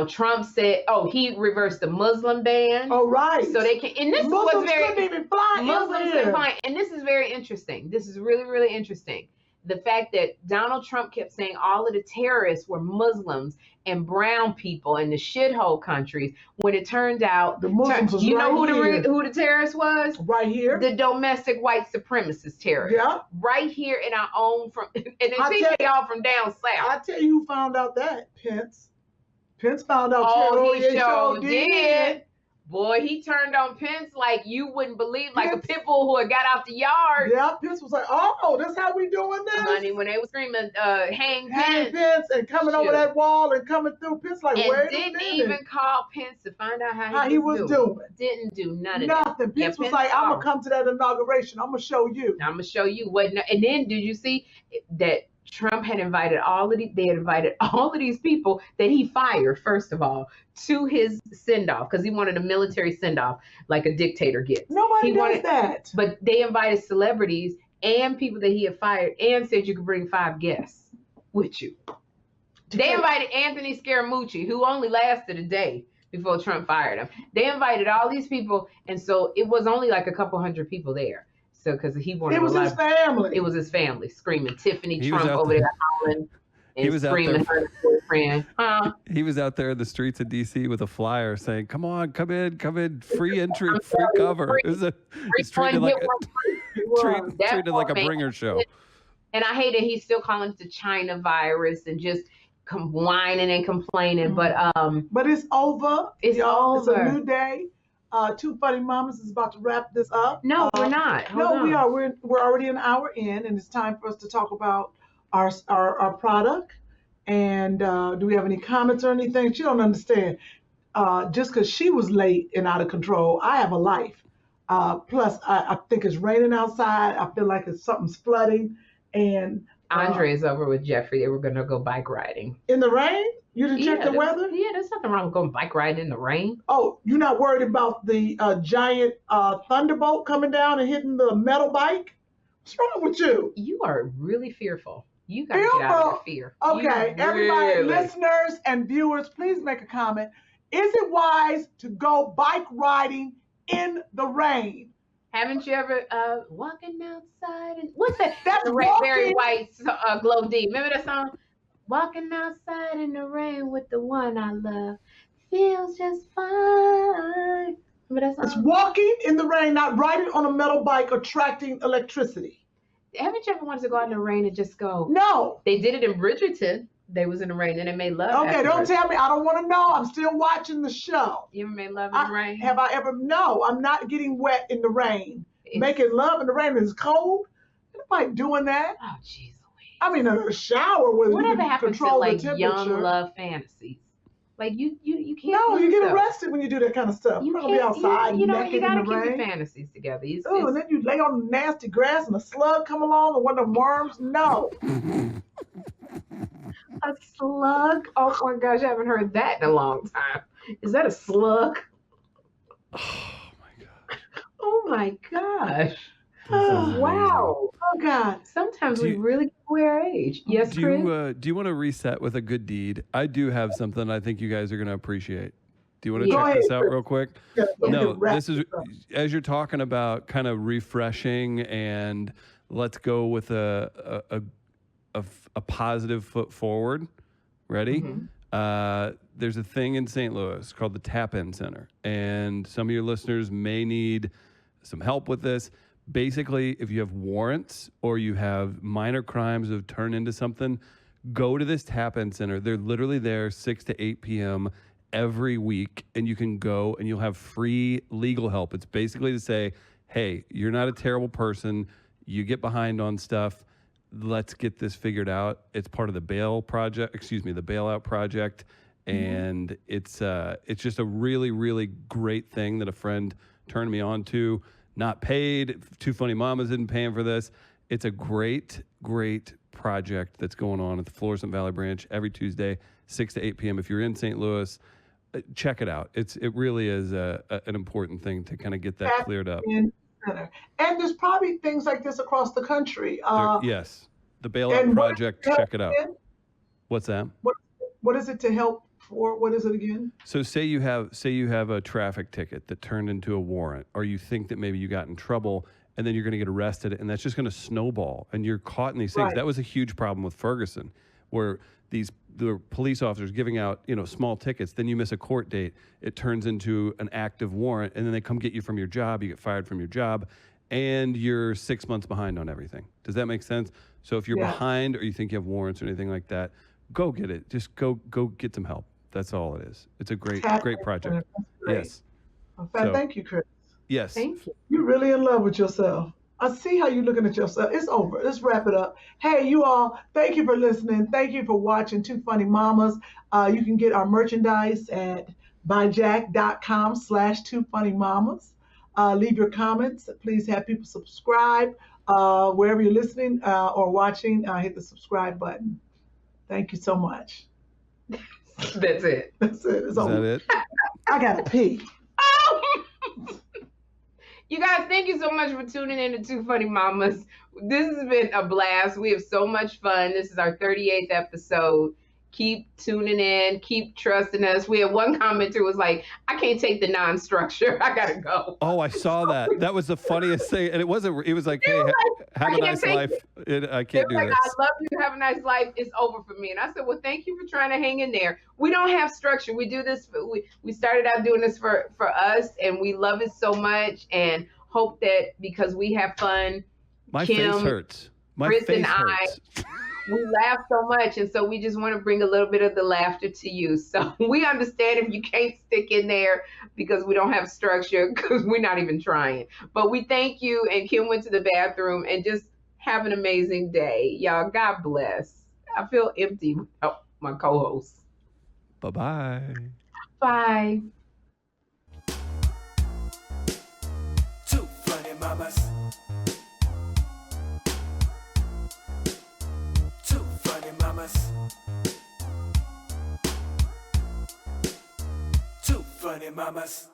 Trump said, he reversed the Muslim ban. Oh, right. So they can, and this Muslims was very, couldn't even fly. Muslims couldn't fly. And this is very interesting. This is really, really interesting. The fact that Donald Trump kept saying all of the terrorists were Muslims and brown people in the shithole countries, when it turned out, the Muslims was who the terrorist was? Right here. The domestic white supremacist terrorists. Yeah. Right here in our own, and they all from down south. I tell you who found out that, Pence. Pence found out. Oh, he sure did. Boy, he turned on Pence like you wouldn't believe, like a pit bull who had got out the yard. Yeah, Pence was like, "Oh, that's how we doing this." Honey, when they were screaming, hang Pence, and coming over that wall and coming through, Pence like, and wait a didn't minute. even call Pence to find out how he was doing. Didn't do none of Nothing. that. Pence was like, "I'm gonna come to that inauguration. I'm gonna show you. I'm gonna show you what." And then did you see that Trump had invited they had invited all of these people that he fired, first of all, to his send-off, because he wanted a military send-off like a dictator gets. Nobody does that. But they invited celebrities and people that he had fired and said you could bring 5 guests with you. They invited Anthony Scaramucci, who only lasted a day before Trump fired him. They invited all these people, and so it was only like a couple hundred people there. So, because he wanted it was his family. It was his family screaming. Tiffany Trump over there howling and screaming her boyfriend. He was out there in the streets of D.C. with a flyer saying, "Come on, come in, free entry, free cover." It was treated like a bringer show. And I hate it. He's still calling it the China virus and just whining and complaining. But it's over. It's over. It's a new day. Two Funny Mamas is about to wrap this up. No, we're not. We are. We're already an hour in, and it's time for us to talk about our product. And do we have any comments or anything? She don't understand. Just because she was late and out of control, I have a life. Plus, I think it's raining outside. I feel like something's flooding. And Andre is over with Jeffrey. They were going to go bike riding. In the rain? You didn't check the weather? Yeah, there's nothing wrong with going bike riding in the rain. Oh, you're not worried about the giant thunderbolt coming down and hitting the metal bike? What's wrong with you? You are really fearful. You got to get out of your fear. Okay, everybody, listeners and viewers, please make a comment. Is it wise to go bike riding in the rain? Haven't you ever walking outside and what's that? That's the walking. Barry White Glow D. Remember that song? Walking outside in the rain with the one I love feels just fine. Remember that song? It's walking in the rain, not riding on a metal bike, attracting electricity. Haven't you ever wanted to go out in the rain and just go? No. They did it in Bridgerton. They was in the rain and they made love. Okay, afterwards. don't tell me. I don't want to know. I'm still watching the show. You ever made love in the rain? Have I ever? No, I'm not getting wet in the rain. Making love in the rain is cold. Nobody doing that. Oh, jeez. I mean, a shower with whatever you happens to control like the temperature. young love fantasies? Like you can't. No, you get yourself. arrested when you do that kind of stuff. You're not gonna be outside naked you gotta in the rain. keep your fantasies together. Oh, and then you lay on the nasty grass and a slug come along and one of them worms. No. A slug? Oh my gosh, I haven't heard that in a long time. Is that a slug? Oh my gosh. Oh my gosh. Oh, wow. Oh God. Sometimes we really go our age. Yes, Chris? Do you want to reset with a good deed? I do have something I think you guys are going to appreciate. Do you want to check this out real quick? Yeah, no, this is as you're talking about kind of refreshing and let's go with a positive foot forward. Ready? Mm-hmm. There's a thing in St. Louis called the Tap-In Center, and some of your listeners may need some help with this. Basically, if you have warrants or you have minor crimes that have turned into something, go to this Tap-In Center. They're literally there 6 to 8 p.m. every week, and you can go and you'll have free legal help. It's basically to say, hey, you're not a terrible person. You get behind on stuff. Let's get this figured out. It's part of the Bailout Project, and it's just a really, really great thing that a friend turned me on to. Not paid. Two Funny Mamas didn't pay him for this. It's a great, great project that's going on at the Florissant Valley branch every Tuesday, 6 to 8 p.m. If you're in St. Louis, check it out. It really is an important thing to kind of get that cleared up. Center. And there's probably things like this across the country. Yes, the Bailout Project. Check it out. What's that? What is it to help for? What is it again? So say you have a traffic ticket that turned into a warrant, or you think that maybe you got in trouble, and then you're going to get arrested, and that's just going to snowball, and you're caught in these things. Right. That was a huge problem with Ferguson, where the police officers giving out small tickets, then you miss a court date, it turns into an active warrant, and then they come get you from your job, you get fired from your job, and you're 6 months behind on everything. Does that make sense? So if you're behind or you think you have warrants or anything like that, go get it. Just go get some help. That's all it is. It's a great project. Great. Yes. So, Thank you, Chris. yes. Thank you. You're really in love with yourself. I see how you're looking at yourself. It's over. Let's wrap it up. Hey, you all, thank you for listening. Thank you for watching Two Funny Mamas. You can get our merchandise at buyjack.com/twofunnymamas. Leave your comments. Please have people subscribe. Wherever you're listening or watching, hit the subscribe button. Thank you so much. That's it. That's it. It's Is over. that it? I gotta pee. You guys, thank you so much for tuning in to Two Funny Mamas. This has been a blast. We have so much fun. This is our 38th episode. Keep tuning in. Keep trusting us. We had one commenter who was like, I can't take the non-structure. I got to go. Oh, I saw that. That was the funniest thing. And it was like, hey, have a nice life. I can't do this. I love you. Have a nice life. It's over for me. And I said, well, thank you for trying to hang in there. We don't have structure. We do this. We started out doing this for us, and we love it so much and hope that because we have fun, My Kym, face hurts. My Chris face and hurts. we laugh so much, and so we just want to bring a little bit of the laughter to you. So we understand if you can't stick in there because we don't have structure, because we're not even trying. But we thank you, and Kym went to the bathroom, and just have an amazing day. Y'all, God bless. I feel empty without my co-host. Bye-bye. Bye. Two funny mamas. Two funny mamas. Two funny mamas.